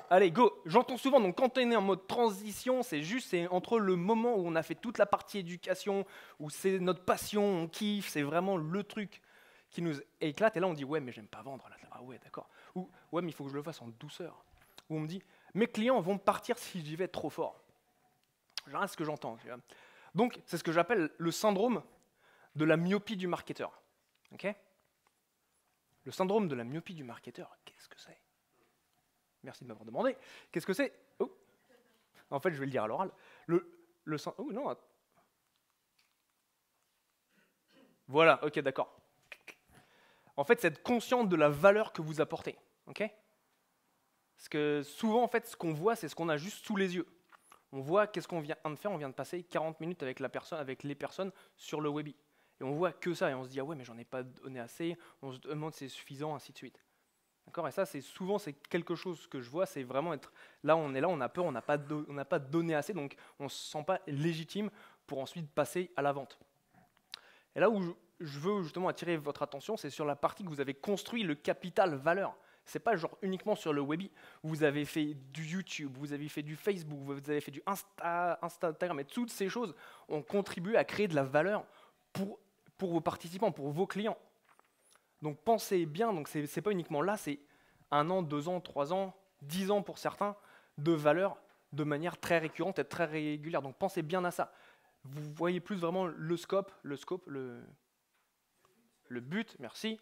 [SPEAKER 2] Allez, go. J'entends souvent, donc quand on est en mode transition, c'est entre le moment où on a fait toute la partie éducation, où c'est notre passion, on kiffe, c'est vraiment le truc qui nous éclate, et là on dit ouais mais j'aime pas vendre, là. Ah ouais d'accord, ou ouais mais il faut que je le fasse en douceur, ou on me dit mes clients vont partir si j'y vais trop fort. Genre, ce que j'entends. Donc c'est ce que j'appelle le syndrome de la myopie du marketeur. Okay, le syndrome de la myopie du marketeur, qu'est-ce que c'est? Merci de m'avoir demandé. Qu'est-ce que c'est? Oh. En fait, je vais le dire à l'oral. Oh non. Voilà, ok, d'accord. En fait, c'est être conscient de la valeur que vous apportez. Ok? Parce que souvent, en fait, ce qu'on voit, c'est ce qu'on a juste sous les yeux. On voit qu'est-ce qu'on vient de faire. On vient de passer 40 minutes avec les personnes sur le Webi. Et on voit que ça. Et on se dit, ah ouais, mais j'en ai pas donné assez. On se demande si c'est suffisant, ainsi de suite. D'accord? Et ça, c'est quelque chose que je vois, c'est vraiment être là, on a peur, on n'a pas donné assez, donc on ne se sent pas légitime pour ensuite passer à la vente. Et là où je veux justement attirer votre attention, c'est sur la partie que vous avez construit le capital valeur. C'est pas genre uniquement sur le Webi. Vous avez fait du YouTube, vous avez fait du Facebook, vous avez fait du Instagram, et toutes ces choses ont contribué à créer de la valeur pour vos participants, pour vos clients. Donc pensez bien, donc c'est pas uniquement là, c'est 1 an, 2 ans, 3 ans, 10 ans pour certains, de valeur de manière très récurrente et très régulière. Donc pensez bien à ça. Vous voyez plus vraiment le but, merci,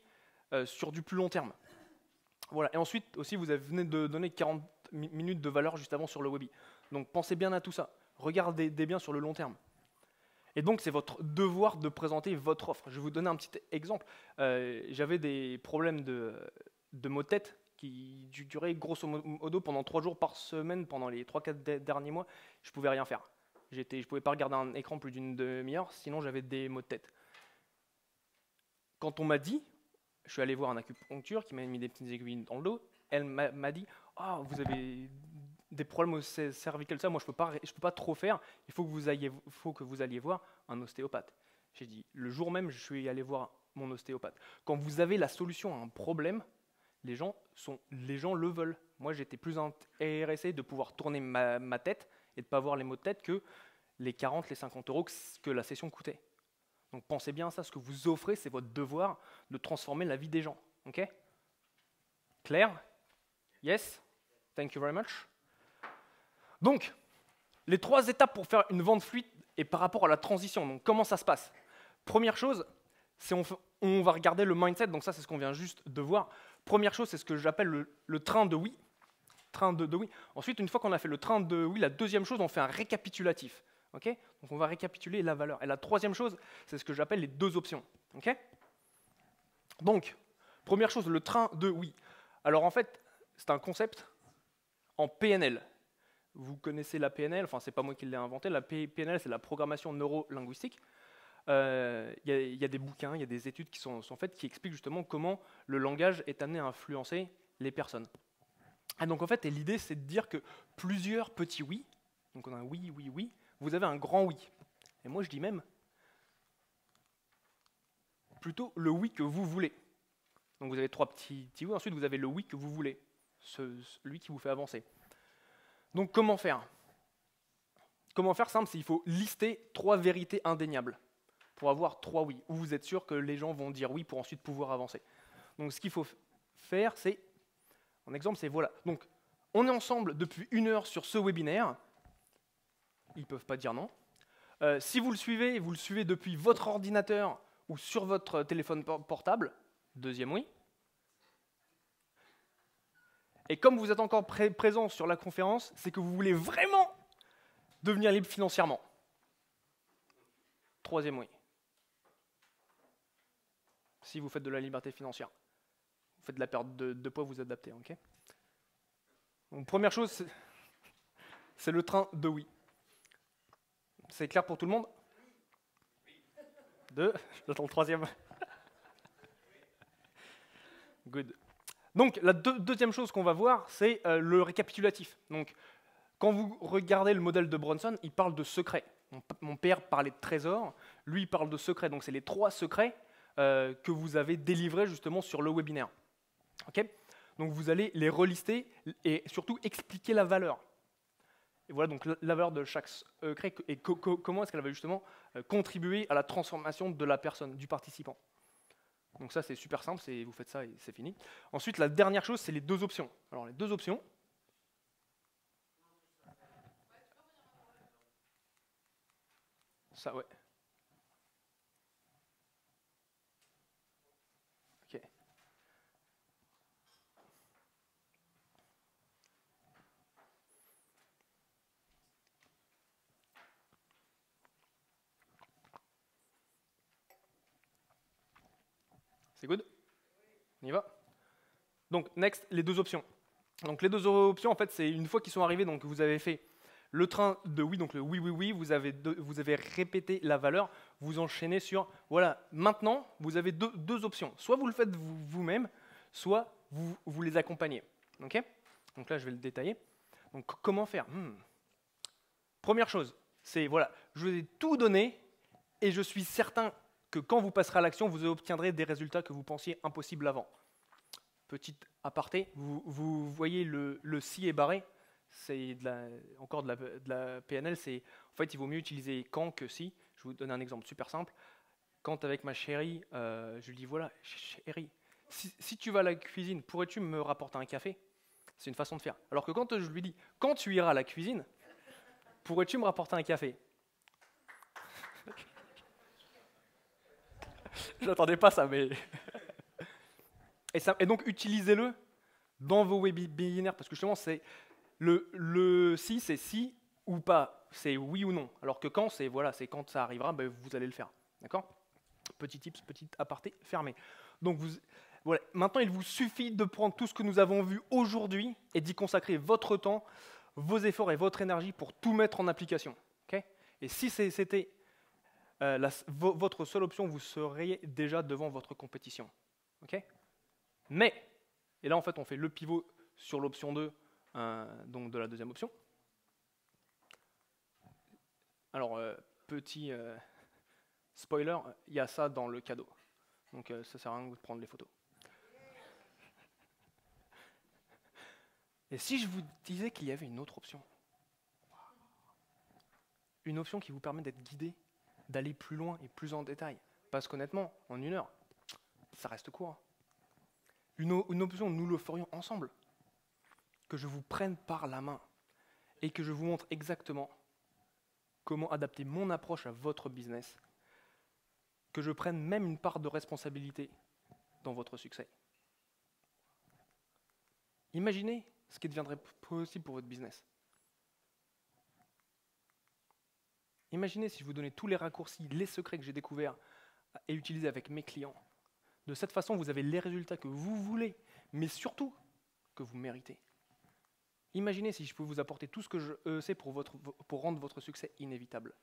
[SPEAKER 2] sur du plus long terme. Voilà. Et ensuite aussi, vous venez de donner 40 minutes de valeur juste avant sur le Webi. Donc pensez bien à tout ça. Regardez bien sur le long terme. Et donc, c'est votre devoir de présenter votre offre. Je vais vous donner un petit exemple. J'avais des problèmes de maux de tête qui duraient grosso modo pendant 3 jours par semaine, pendant les 3-4 derniers mois. Je ne pouvais rien faire. Je ne pouvais pas regarder un écran plus d'une demi-heure, sinon j'avais des maux de tête. Quand on m'a dit, je suis allé voir un acupuncture qui m'a mis des petites aiguilles dans le dos, elle m'a dit « Ah, vous avez des problèmes au cervical, ça, moi je peux pas trop faire, il faut que vous alliez voir un ostéopathe. » J'ai dit, le jour même, je suis allé voir mon ostéopathe. Quand vous avez la solution à un problème, les gens le veulent. Moi, j'étais plus intéressé de pouvoir tourner ma tête et de ne pas avoir les maux de tête que les 40, les 50 euros que la session coûtait. Donc pensez bien à ça, ce que vous offrez, c'est votre devoir de transformer la vie des gens. Ok? Claire? Yes? Thank you very much. Donc, les 3 étapes pour faire une vente fluide et par rapport à la transition. Donc, comment ça se passe? Première chose, c'est on va regarder le mindset. Donc ça, c'est ce qu'on vient juste de voir. Première chose, c'est ce que j'appelle le train de oui. Train de oui. Ensuite, une fois qu'on a fait le train de oui, la deuxième chose, on fait un récapitulatif. Okay? Donc on va récapituler la valeur. Et la troisième chose, c'est ce que j'appelle les 2 options. Okay? Donc, première chose, le train de oui. Alors en fait, c'est un concept en PNL. Vous connaissez la PNL, enfin c'est pas moi qui l'ai inventé, la PNL c'est la programmation neuro-linguistique. Il y a des bouquins, il y a des études qui sont faites qui expliquent justement comment le langage est amené à influencer les personnes. Et donc en fait, l'idée c'est de dire que plusieurs petits oui, donc on a un oui, oui, oui, vous avez un grand oui. Et moi je dis même plutôt le oui que vous voulez. Donc vous avez 3 petits oui, ensuite vous avez le oui que vous voulez, celui qui vous fait avancer. Donc comment faire? Comment faire simple, c'est qu'il faut lister 3 vérités indéniables pour avoir 3 oui, où vous êtes sûr que les gens vont dire oui pour ensuite pouvoir avancer. Donc ce qu'il faut faire, c'est, en exemple, c'est voilà. Donc on est ensemble depuis 1 heure sur ce webinaire, ils ne peuvent pas dire non. Si vous le suivez depuis votre ordinateur ou sur votre téléphone portable, deuxième oui. Et comme vous êtes encore présent sur la conférence, c'est que vous voulez vraiment devenir libre financièrement. Troisième oui. Si vous faites de la liberté financière, vous faites de la perte de poids, vous adaptez. Okay? Donc première chose, c'est le train de oui. C'est clair pour tout le monde? 2, j'attends le 3e. Good. Donc la deuxième chose qu'on va voir, c'est le récapitulatif. Donc, quand vous regardez le modèle de Bronson, il parle de secrets. Mon père parlait de trésors, lui il parle de secrets. Donc c'est les 3 secrets que vous avez délivrés justement sur le webinaire. Okay? Donc vous allez les relister et surtout expliquer la valeur. Et voilà donc la valeur de chaque secret et comment est-ce qu'elle va justement contribuer à la transformation de la personne, du participant. Donc ça, c'est super simple, vous faites ça et c'est fini. Ensuite, la dernière chose, c'est les 2 options. Alors, les 2 options. Ça, ouais. Ok. C'est good? On y va? Donc, next, les 2 options. Donc, les 2 options, en fait, c'est une fois qu'ils sont arrivés, donc vous avez fait le train de oui, donc le oui, oui, oui, vous avez répété la valeur, vous enchaînez sur, voilà, maintenant, vous avez deux options. Soit vous le faites vous-même, soit vous les accompagnez. Okay? Donc là, je vais le détailler. Donc, comment faire? Première chose, c'est, voilà, je vous ai tout donné, et je suis certain que quand vous passerez à l'action, vous obtiendrez des résultats que vous pensiez impossibles avant. Petite aparté, vous voyez le si est barré, c'est encore de la PNL, en fait il vaut mieux utiliser quand que si. Je vais vous donner un exemple super simple. quand avec ma chérie, je lui dis, voilà, chérie, si tu vas à la cuisine, pourrais-tu me rapporter un café? C'est une façon de faire. Alors que quand je lui dis, quand tu iras à la cuisine, pourrais-tu me rapporter un café? Je n'attendais pas ça, mais... et donc, utilisez-le dans vos webinaires, parce que justement, c'est le si, c'est si ou pas, c'est oui ou non. Alors que quand, c'est voilà, c'est quand ça arrivera, ben, vous allez le faire. D'accord? Petit tips, petit aparté fermé. Donc, voilà. Maintenant, il vous suffit de prendre tout ce que nous avons vu aujourd'hui et d'y consacrer votre temps, vos efforts et votre énergie pour tout mettre en application. Okay? Et si c'était votre seule option, vous seriez déjà devant votre compétition. Okay? Mais, et là en fait on fait le pivot sur l'option 2, donc de la deuxième option. Alors, petit spoiler, il y a ça dans le cadeau. Donc ça sert à rien de prendre les photos. Et si je vous disais qu'il y avait une autre option? Une option qui vous permet d'être guidé, d'aller plus loin et plus en détail. Parce qu'honnêtement, en 1 heure, ça reste court. Une option, nous le ferions ensemble. Que je vous prenne par la main et que je vous montre exactement comment adapter mon approche à votre business. Que je prenne même une part de responsabilité dans votre succès. Imaginez ce qui deviendrait possible pour votre business. Imaginez si je vous donnais tous les raccourcis, les secrets que j'ai découverts et utilisés avec mes clients. De cette façon, vous avez les résultats que vous voulez, mais surtout que vous méritez. Imaginez si je peux vous apporter tout ce que je sais pour rendre votre succès inévitable.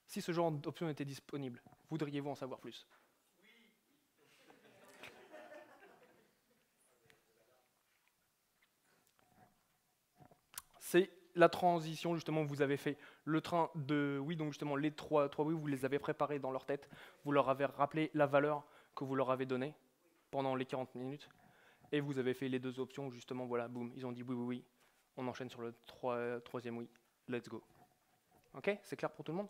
[SPEAKER 2] Si ce genre d'option était disponible, voudriez-vous en savoir plus? C'est la transition justement que vous avez fait. Le train de oui, donc justement les trois oui, vous les avez préparés dans leur tête. Vous leur avez rappelé la valeur que vous leur avez donnée pendant les 40 minutes. Et vous avez fait les 2 options, justement, voilà, boum, ils ont dit oui, oui, oui. On enchaîne sur le troisième oui. Let's go. Ok? C'est clair pour tout le monde?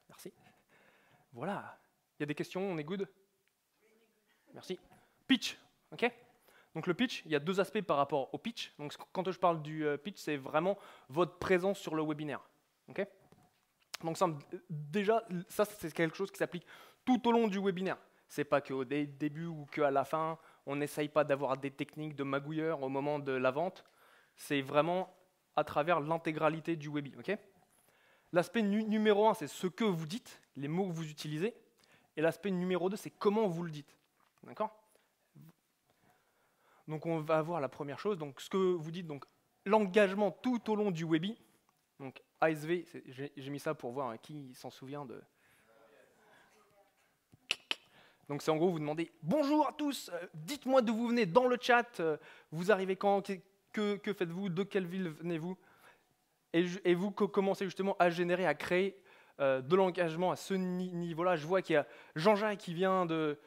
[SPEAKER 2] Merci. Voilà. Il y a des questions? On est good? Merci. Pitch. Ok? Donc le pitch, il y a 2 aspects par rapport au pitch. Donc quand je parle du pitch, c'est vraiment votre présence sur le webinaire. Ok? Donc déjà, ça c'est quelque chose qui s'applique tout au long du webinaire. C'est pas qu'au début ou qu'à la fin, on n'essaye pas d'avoir des techniques de magouilleur au moment de la vente. C'est vraiment à travers l'intégralité du webi. Okay? L'aspect numéro 1, c'est ce que vous dites, les mots que vous utilisez. Et l'aspect numéro 2, c'est comment vous le dites. D'accord? Donc on va voir la première chose, donc ce que vous dites, donc l'engagement tout au long du webi. Donc ASV, j'ai mis ça pour voir qui s'en souvient de... Donc c'est en gros, vous demandez « Bonjour à tous, dites-moi d'où vous venez dans le chat, vous arrivez quand, que faites-vous, de quelle ville venez-vous » et vous commencez justement à générer, à créer de l'engagement à ce niveau-là. Je vois qu'il y a Jean-Jacques qui vient de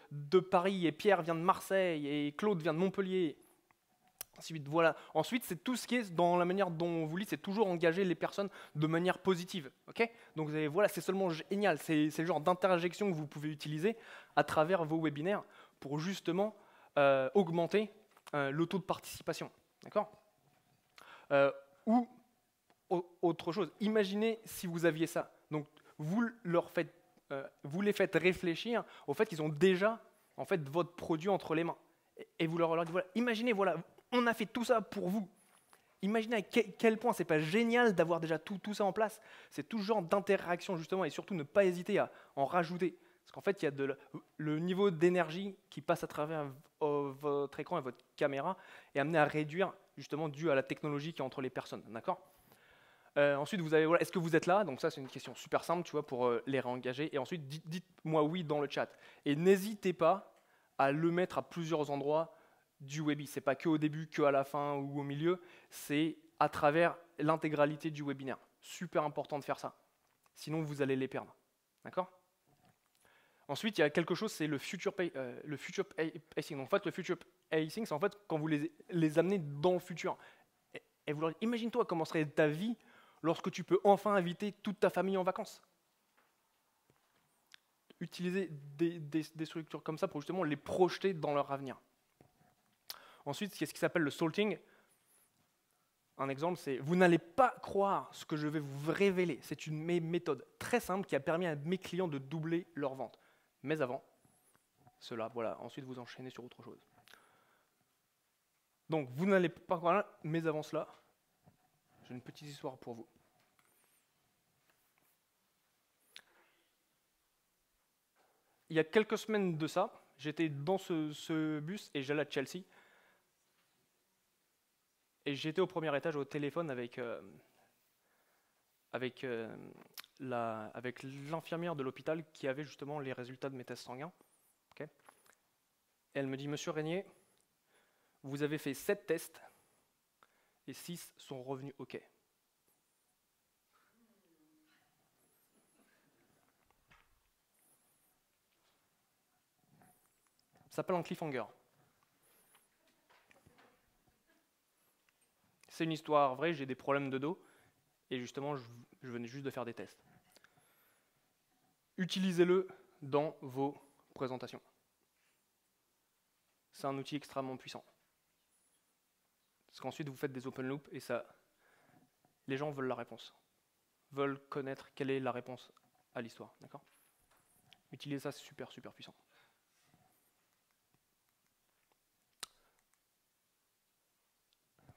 [SPEAKER 2] Paris, et Pierre vient de Marseille, et Claude vient de Montpellier. Ensuite, voilà. Ensuite, c'est tout ce qui est dans la manière dont vous lisez, c'est toujours engager les personnes de manière positive. Okay? Donc voilà, c'est seulement génial. C'est le genre d'interjection que vous pouvez utiliser à travers vos webinaires pour justement augmenter le taux de participation. D'accord? Ou autre chose, imaginez si vous aviez ça. Donc vous les faites réfléchir au fait qu'ils ont déjà en fait votre produit entre les mains. Et vous leur dites voilà, imaginez voilà. On a fait tout ça pour vous. Imaginez à quel point c'est pas génial d'avoir déjà tout ça en place. C'est tout ce genre d'interaction justement et surtout ne pas hésiter à en rajouter. Parce qu'en fait, il y a le niveau d'énergie qui passe à travers votre écran et votre caméra est amené à réduire justement dû à la technologie qui est entre les personnes. D'accord ? Ensuite, vous avez voilà, est-ce que vous êtes là? Donc ça, c'est une question super simple, tu vois, pour les réengager. Et ensuite, dites-moi oui dans le chat. Et n'hésitez pas à le mettre à plusieurs endroits du webi. Ce n'est pas qu'au début, qu'à la fin ou au milieu, c'est à travers l'intégralité du webinaire. Super important de faire ça. Sinon, vous allez les perdre. D'accord? Ensuite, il y a quelque chose, c'est le future pacing. En fait, le future pacing, c'est en fait quand vous les amenez dans le futur. Et vous leur dites, imagine-toi comment serait ta vie lorsque tu peux enfin inviter toute ta famille en vacances. Utiliser des structures comme ça pour justement les projeter dans leur avenir. Ensuite, il y a ce qui s'appelle le salting. Un exemple, c'est « Vous n'allez pas croire ce que je vais vous révéler ». C'est une méthode très simple qui a permis à mes clients de doubler leurs ventes. Mais avant cela, voilà, ensuite vous enchaînez sur autre chose. Donc, vous n'allez pas croire, mais avant cela, j'ai une petite histoire pour vous. Il y a quelques semaines de ça, j'étais dans ce bus et j'allais à Chelsea. Et j'étais au premier étage au téléphone avec l'infirmière de l'hôpital qui avait justement les résultats de mes tests sanguins. Okay. Et elle me dit « Monsieur Régnier, vous avez fait 7 tests et 6 sont revenus OK. » Ça s'appelle un cliffhanger. C'est une histoire vraie, j'ai des problèmes de dos, et justement, je venais juste de faire des tests. Utilisez-le dans vos présentations. C'est un outil extrêmement puissant. Parce qu'ensuite, vous faites des open loops, et ça, les gens veulent la réponse. Veulent connaître quelle est la réponse à l'histoire. D'accord ? Utilisez ça, c'est super, super puissant.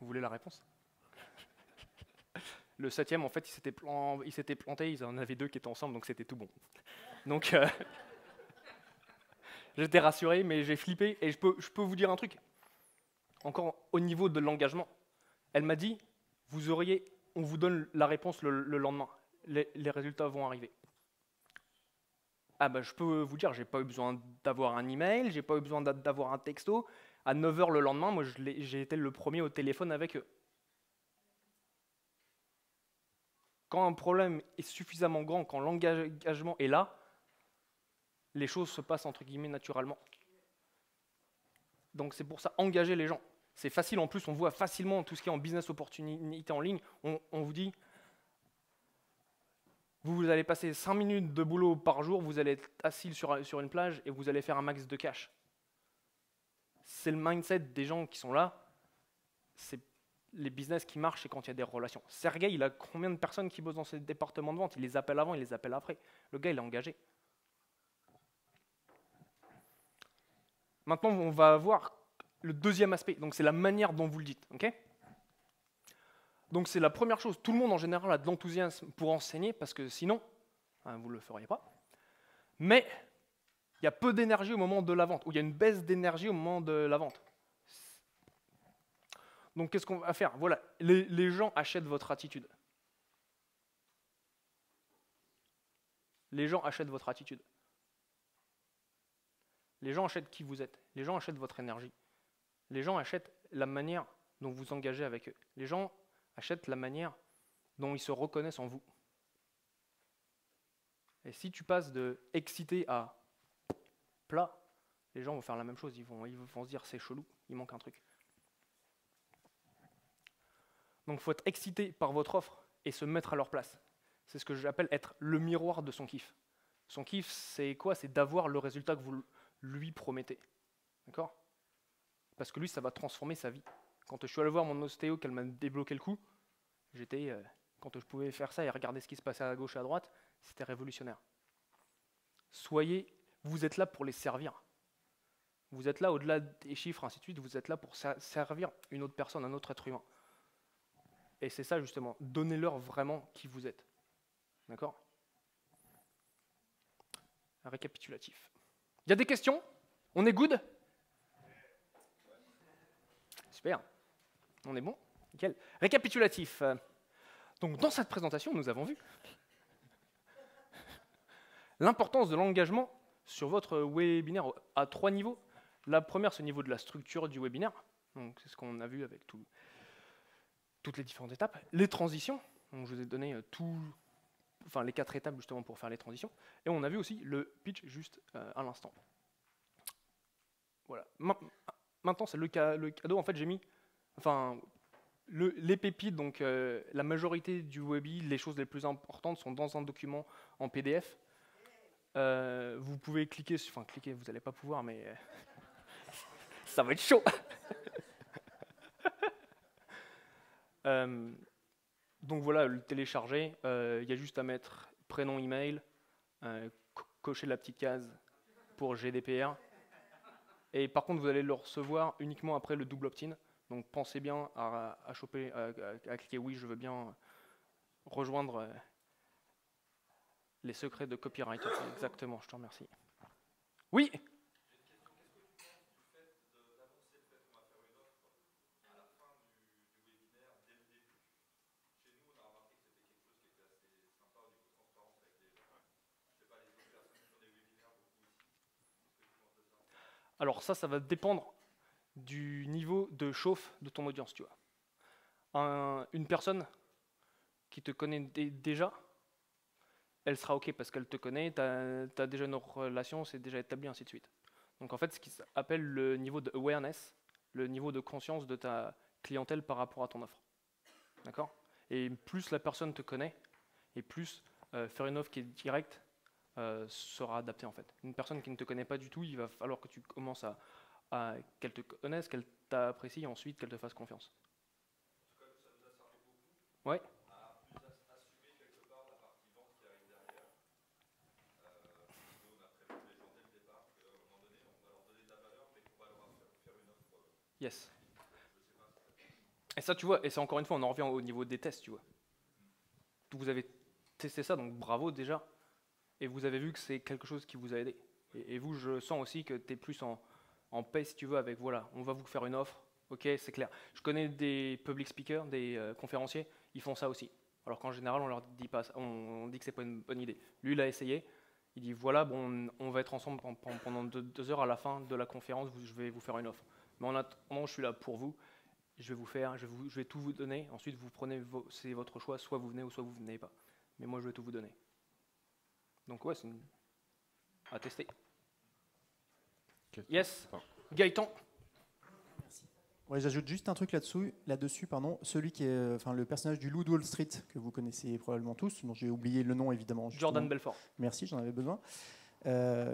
[SPEAKER 2] Vous voulez la réponse? Le 7e, en fait, il s'était planté, ils en avaient 2 qui étaient ensemble, donc c'était tout bon. Donc, j'étais rassuré, mais j'ai flippé, et je peux vous dire un truc. Encore au niveau de l'engagement, elle m'a dit, on vous donne la réponse le lendemain, les résultats vont arriver. Ah ben, je peux vous dire, j'ai pas eu besoin d'avoir un email, j'ai pas eu besoin d'avoir un texto. À 9h le lendemain, moi j'ai été le premier au téléphone avec eux. Quand un problème est suffisamment grand, quand l'engagement est là, les choses se passent entre guillemets naturellement. Donc c'est pour ça, engager les gens. C'est facile en plus, on voit facilement tout ce qui est en business opportunité en ligne. On vous dit, vous allez passer 5 minutes de boulot par jour, vous allez être assis sur une plage et vous allez faire un max de cash. C'est le mindset des gens qui sont là. C'est les business qui marchent, c'est quand il y a des relations. Sergey, il a combien de personnes qui bossent dans ce département de vente? Il les appelle avant, il les appelle après. Le gars, il est engagé. Maintenant, on va voir le deuxième aspect. Donc, c'est la manière dont vous le dites. Okay, donc, c'est la première chose. Tout le monde, en général, a de l'enthousiasme pour enseigner, parce que sinon, vous ne le feriez pas. Mais il y a peu d'énergie au moment de la vente, ou il y a une baisse d'énergie au moment de la vente. Donc, qu'est-ce qu'on va faire? Voilà, les gens achètent votre attitude. Les gens achètent votre attitude. Les gens achètent qui vous êtes. Les gens achètent votre énergie. Les gens achètent la manière dont vous engagez avec eux. Les gens achètent la manière dont ils se reconnaissent en vous. Et si tu passes de excité à plat, les gens vont faire la même chose. Ils vont se dire c'est chelou, il manque un truc. Donc il faut être excité par votre offre et se mettre à leur place. C'est ce que j'appelle être le miroir de son kiff. Son kiff, c'est quoi? C'est d'avoir le résultat que vous lui promettez. D'accord? Parce que lui, ça va transformer sa vie. Quand je suis allé voir mon ostéo, qu'elle m'a débloqué le coup, quand je pouvais faire ça et regarder ce qui se passait à gauche et à droite, c'était révolutionnaire. Vous êtes là pour les servir. Vous êtes là au-delà des chiffres, ainsi de suite, vous êtes là pour servir une autre personne, un autre être humain. Et c'est ça justement, donnez-leur vraiment qui vous êtes. D'accord? Un récapitulatif. Il y a des questions? On est good? Super. On est bon? Nickel. Récapitulatif. Donc dans cette présentation, nous avons vu l'importance de l'engagement sur votre webinaire à 3 niveaux. La première, c'est au niveau de la structure du webinaire. Donc c'est ce qu'on a vu avec toutes les différentes étapes. Les transitions, donc je vous ai donné les 4 étapes justement pour faire les transitions. Et on a vu aussi le pitch juste à l'instant. Voilà. Maintenant, c'est le cadeau. En fait, j'ai mis, les pépites, donc la majorité du Webi, les choses les plus importantes sont dans un document en PDF. Vous pouvez cliquer, vous n'allez pas pouvoir, mais ça va être chaud. Donc voilà, le télécharger, il y a juste à mettre prénom, email, cocher la petite case pour GDPR. Et par contre, vous allez le recevoir uniquement après le double opt-in. Donc pensez bien à cliquer oui, je veux bien rejoindre les secrets de copyright. Exactement, je te remercie. Oui. Alors ça va dépendre du niveau de chauffe de ton audience, tu vois. Une personne qui te connaît déjà, elle sera OK parce qu'elle te connaît, tu as déjà une relation, c'est déjà établi, ainsi de suite. Donc en fait, ce qui s'appelle le niveau de awareness, le niveau de conscience de ta clientèle par rapport à ton offre. D'accord? Et plus la personne te connaît, et plus faire une offre qui est directe sera adaptée en fait. Une personne qui ne te connaît pas du tout, il va falloir que tu commences à qu'elle te connaisse, qu'elle t'apprécie, et ensuite qu'elle te fasse confiance. Ouais. Yes. Et ça, tu vois, et c'est encore une fois, on en revient au niveau des tests, tu vois. Vous avez testé ça, donc bravo déjà. Et vous avez vu que c'est quelque chose qui vous a aidé. Et vous, je sens aussi que tu es plus en paix, si tu veux, avec voilà, on va vous faire une offre, ok, c'est clair. Je connais des public speakers, des conférenciers, ils font ça aussi. Alors qu'en général, on leur dit pas, on dit que c'est pas une bonne idée. Lui, il a essayé. Il dit voilà, bon, on va être ensemble pendant 2 heures. À la fin de la conférence, je vais vous faire une offre. Mais en attendant, je suis là pour vous. Je vais tout vous donner. Ensuite, vous prenez, c'est votre choix. Soit vous venez ou soit vous venez pas. Mais moi, je vais tout vous donner. Donc ouais, c'est à tester. Yes, Gaëtan.
[SPEAKER 5] Ouais, j'ajoute juste un truc là-dessus, pardon. Celui qui est, le personnage du loup de Wall Street que vous connaissez probablement tous, dont j'ai oublié le nom évidemment. Justement.
[SPEAKER 2] Jordan Belfort.
[SPEAKER 5] Merci, j'en avais besoin.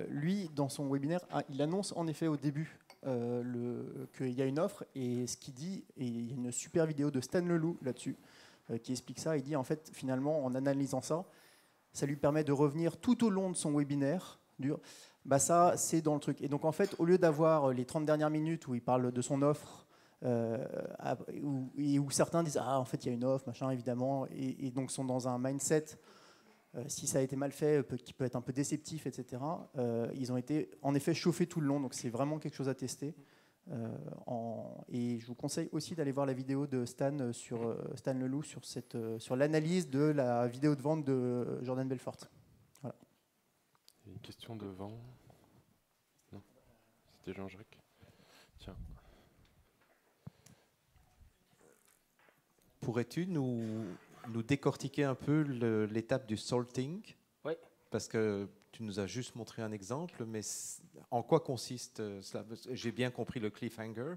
[SPEAKER 5] Lui, dans son webinaire, il annonce en effet au début qu'il y a une offre, et ce qu'il dit, et il y a une super vidéo de Stan Leloup là-dessus qui explique ça. Il dit en fait, finalement, en analysant ça, ça lui permet de revenir tout au long de son webinaire. Ça, c'est dans le truc. Et donc en fait, au lieu d'avoir les 30 dernières minutes où il parle de son offre, où certains disent en fait il y a une offre, machin, évidemment, et donc sont dans un mindset, si ça a été mal fait, qui peut être un peu déceptif, etc. Ils ont été en effet chauffés tout le long, donc c'est vraiment quelque chose à tester. Et je vous conseille aussi d'aller voir la vidéo de Stan Leloup sur l'analyse de la vidéo de vente de Jordan Belfort. Voilà.
[SPEAKER 1] Une question de vent. Non, c'était Jean-Jacques. Tiens.
[SPEAKER 6] Pourrais-tu nous décortiquer un peu l'étape du salting?
[SPEAKER 2] Oui.
[SPEAKER 6] Parce que tu nous as juste montré un exemple, mais en quoi consiste cela? J'ai bien compris le cliffhanger,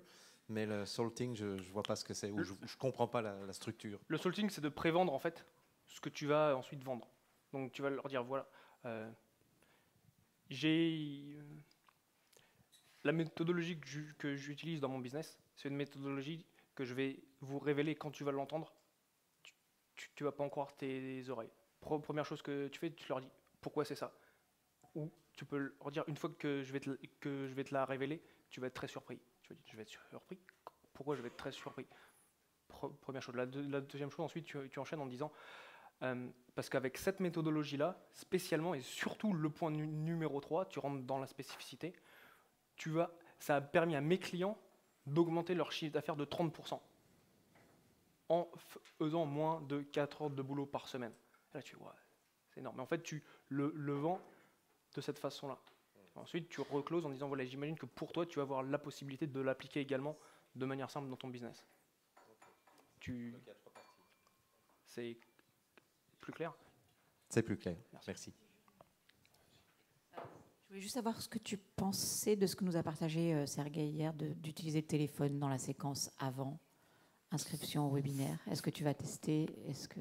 [SPEAKER 6] mais le salting, je ne vois pas ce que c'est, ou je ne comprends pas la structure.
[SPEAKER 2] Le salting, c'est de prévendre en fait ce que tu vas ensuite vendre. Donc tu vas leur dire voilà, la méthodologie que j'utilise dans mon business, c'est une méthodologie que je vais vous révéler quand tu vas l'entendre. Tu vas pas en croire tes oreilles. Première chose que tu fais, tu leur dis pourquoi c'est ça. Ou tu peux leur dire une fois que je vais te la révéler, tu vas être très surpris. Tu vas dire je vais être surpris. Pourquoi je vais être très surpris? Première chose. La deuxième chose, ensuite tu enchaînes en disant parce qu'avec cette méthodologie-là, spécialement et surtout le point numéro 3, tu rentres dans la spécificité, ça a permis à mes clients d'augmenter leur chiffre d'affaires de 30% en faisant moins de 4 heures de boulot par semaine. Et là, tu vois, c'est énorme. Mais en fait, tu le vends de cette façon-là. Ensuite, tu recloses en disant, voilà, j'imagine que pour toi, tu vas avoir la possibilité de l'appliquer également de manière simple dans ton business. C'est plus clair?
[SPEAKER 6] C'est plus clair. Merci.
[SPEAKER 7] Je voulais juste savoir ce que tu pensais de ce que nous a partagé Sergei hier, d'utiliser le téléphone dans la séquence avant inscription au webinaire? Est-ce que tu vas tester? Est-ce que...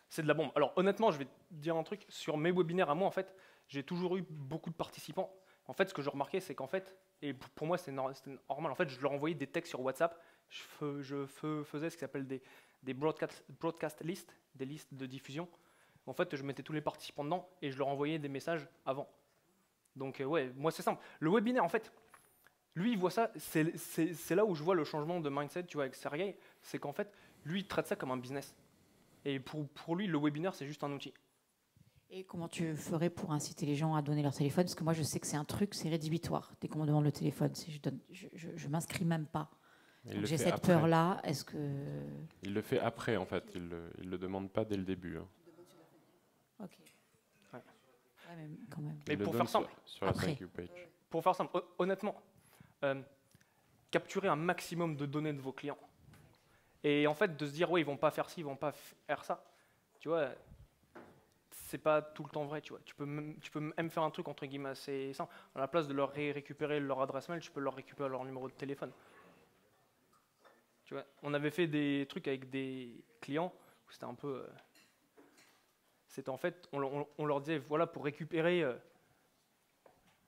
[SPEAKER 2] C'est de la bombe. Alors honnêtement, je vais te dire un truc. Sur mes webinaires à moi, en fait, j'ai toujours eu beaucoup de participants. En fait, ce que je remarquais, c'est qu'en fait, et pour moi, c'était normal. En fait, je leur envoyais des textes sur WhatsApp. Je faisais ce qui s'appelle des broadcast lists, des listes de diffusion. En fait, je mettais tous les participants dedans et je leur envoyais des messages avant. Donc, ouais, moi, c'est simple. Le webinaire, en fait, lui, il voit ça. C'est là où je vois le changement de mindset, tu vois, avec Sergey. C'est qu'en fait, lui, il traite ça comme un business. Et pour lui, le webinaire, c'est juste un outil.
[SPEAKER 7] Et comment tu ferais pour inciter les gens à donner leur téléphone? Parce que moi, je sais que c'est un truc, c'est rédhibitoire. Dès qu'on me demande le téléphone, je m'inscris même pas. Donc j'ai cette peur-là. Est-ce que...
[SPEAKER 1] Il le fait après, en fait. Il le demande pas dès le début. Hein.
[SPEAKER 7] Ok.
[SPEAKER 2] Ouais.
[SPEAKER 7] Ouais, mais quand même.
[SPEAKER 2] Mais
[SPEAKER 1] Il le
[SPEAKER 2] pour
[SPEAKER 1] donne
[SPEAKER 2] faire simple,
[SPEAKER 1] sur la
[SPEAKER 7] Après.
[SPEAKER 1] thank you page.
[SPEAKER 2] Pour faire simple, honnêtement, capturer un maximum de données de vos clients. Et en fait, de se dire, ouais, ils vont pas faire ci, ils vont pas faire ça. Tu vois, c'est pas tout le temps vrai, tu vois. Tu peux même faire un truc, entre guillemets, assez simple. À la place de leur récupérer leur adresse mail, tu peux leur récupérer leur numéro de téléphone. Tu vois, on avait fait des trucs avec des clients où c'était un peu... c'était en fait, on leur disait, voilà, pour récupérer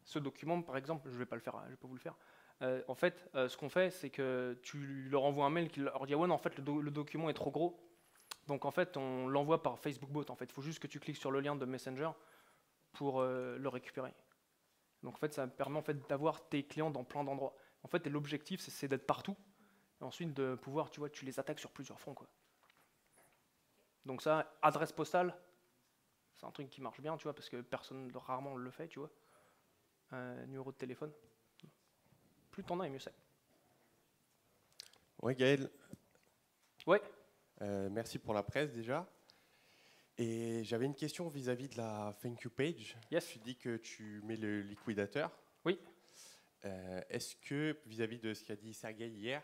[SPEAKER 2] ce document, par exemple, je vais pas vous le faire. En fait, ce qu'on fait, c'est que tu leur envoies un mail qui leur dit, ouais, non, en fait, le document est trop gros. Donc, en fait, on l'envoie par Facebook Bot. En fait, il faut juste que tu cliques sur le lien de Messenger pour le récupérer. Donc, en fait, ça permet en fait, d'avoir tes clients dans plein d'endroits. En fait, l'objectif, c'est d'être partout. Et ensuite, de pouvoir, tu vois, tu les attaques sur plusieurs fronts, quoi. Donc ça, adresse postale, c'est un truc qui marche bien, tu vois, parce que rarement le fait, tu vois. Numéro de téléphone. Plus t'en as, et mieux c'est.
[SPEAKER 3] Ouais, Gaël.
[SPEAKER 2] Ouais.
[SPEAKER 3] Merci pour la presse déjà. Et j'avais une question vis-à-vis de la thank you page.
[SPEAKER 2] Yes.
[SPEAKER 3] Tu dis que tu mets le liquidateur.
[SPEAKER 2] Oui.
[SPEAKER 3] Est-ce que, vis-à-vis de ce qu'a dit Sergey hier,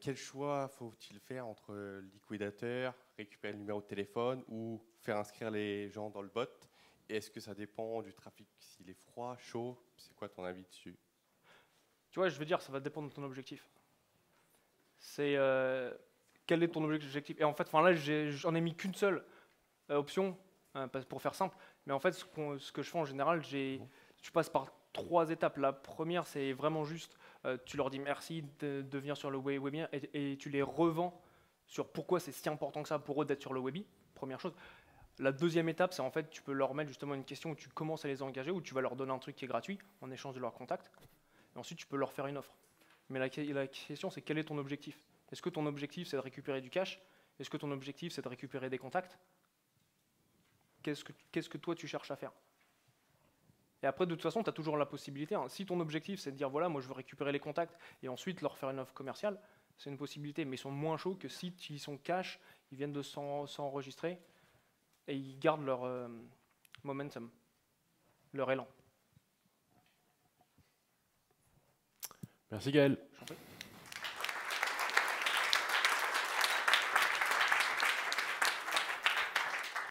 [SPEAKER 3] quel choix faut-il faire entre liquidateur, récupérer le numéro de téléphone ou faire inscrire les gens dans le bot? Et est-ce que ça dépend du trafic, s'il est froid, chaud? C'est quoi ton avis dessus?
[SPEAKER 2] Tu vois, je veux dire, ça va dépendre de ton objectif. C'est quel est ton objectif? Et en fait, là, j'en ai mis qu'une seule option, pour faire simple. Mais en fait, ce que je fais en général, tu passes par 3 étapes. La première, c'est vraiment juste, tu leur dis merci de venir sur le webinaire et tu les revends sur pourquoi c'est si important que ça pour eux d'être sur le webi. Première chose. La deuxième étape, c'est en fait, tu peux leur mettre justement une question où tu commences à les engager, où tu vas leur donner un truc qui est gratuit en échange de leur contact. Et ensuite, tu peux leur faire une offre. Mais la question, c'est quel est ton objectif? Est-ce que ton objectif, c'est de récupérer du cash? Est-ce que ton objectif, c'est de récupérer des contacts? Qu'est-ce que toi, tu cherches à faire? Et après, de toute façon, tu as toujours la possibilité. Hein. Si ton objectif, c'est de dire, voilà, moi, je veux récupérer les contacts et ensuite leur faire une offre commerciale, c'est une possibilité. Mais ils sont moins chauds que si ils sont cash, ils viennent de s'enregistrer et ils gardent leur momentum, leur élan.
[SPEAKER 1] Merci Gaël.
[SPEAKER 2] J'en prie.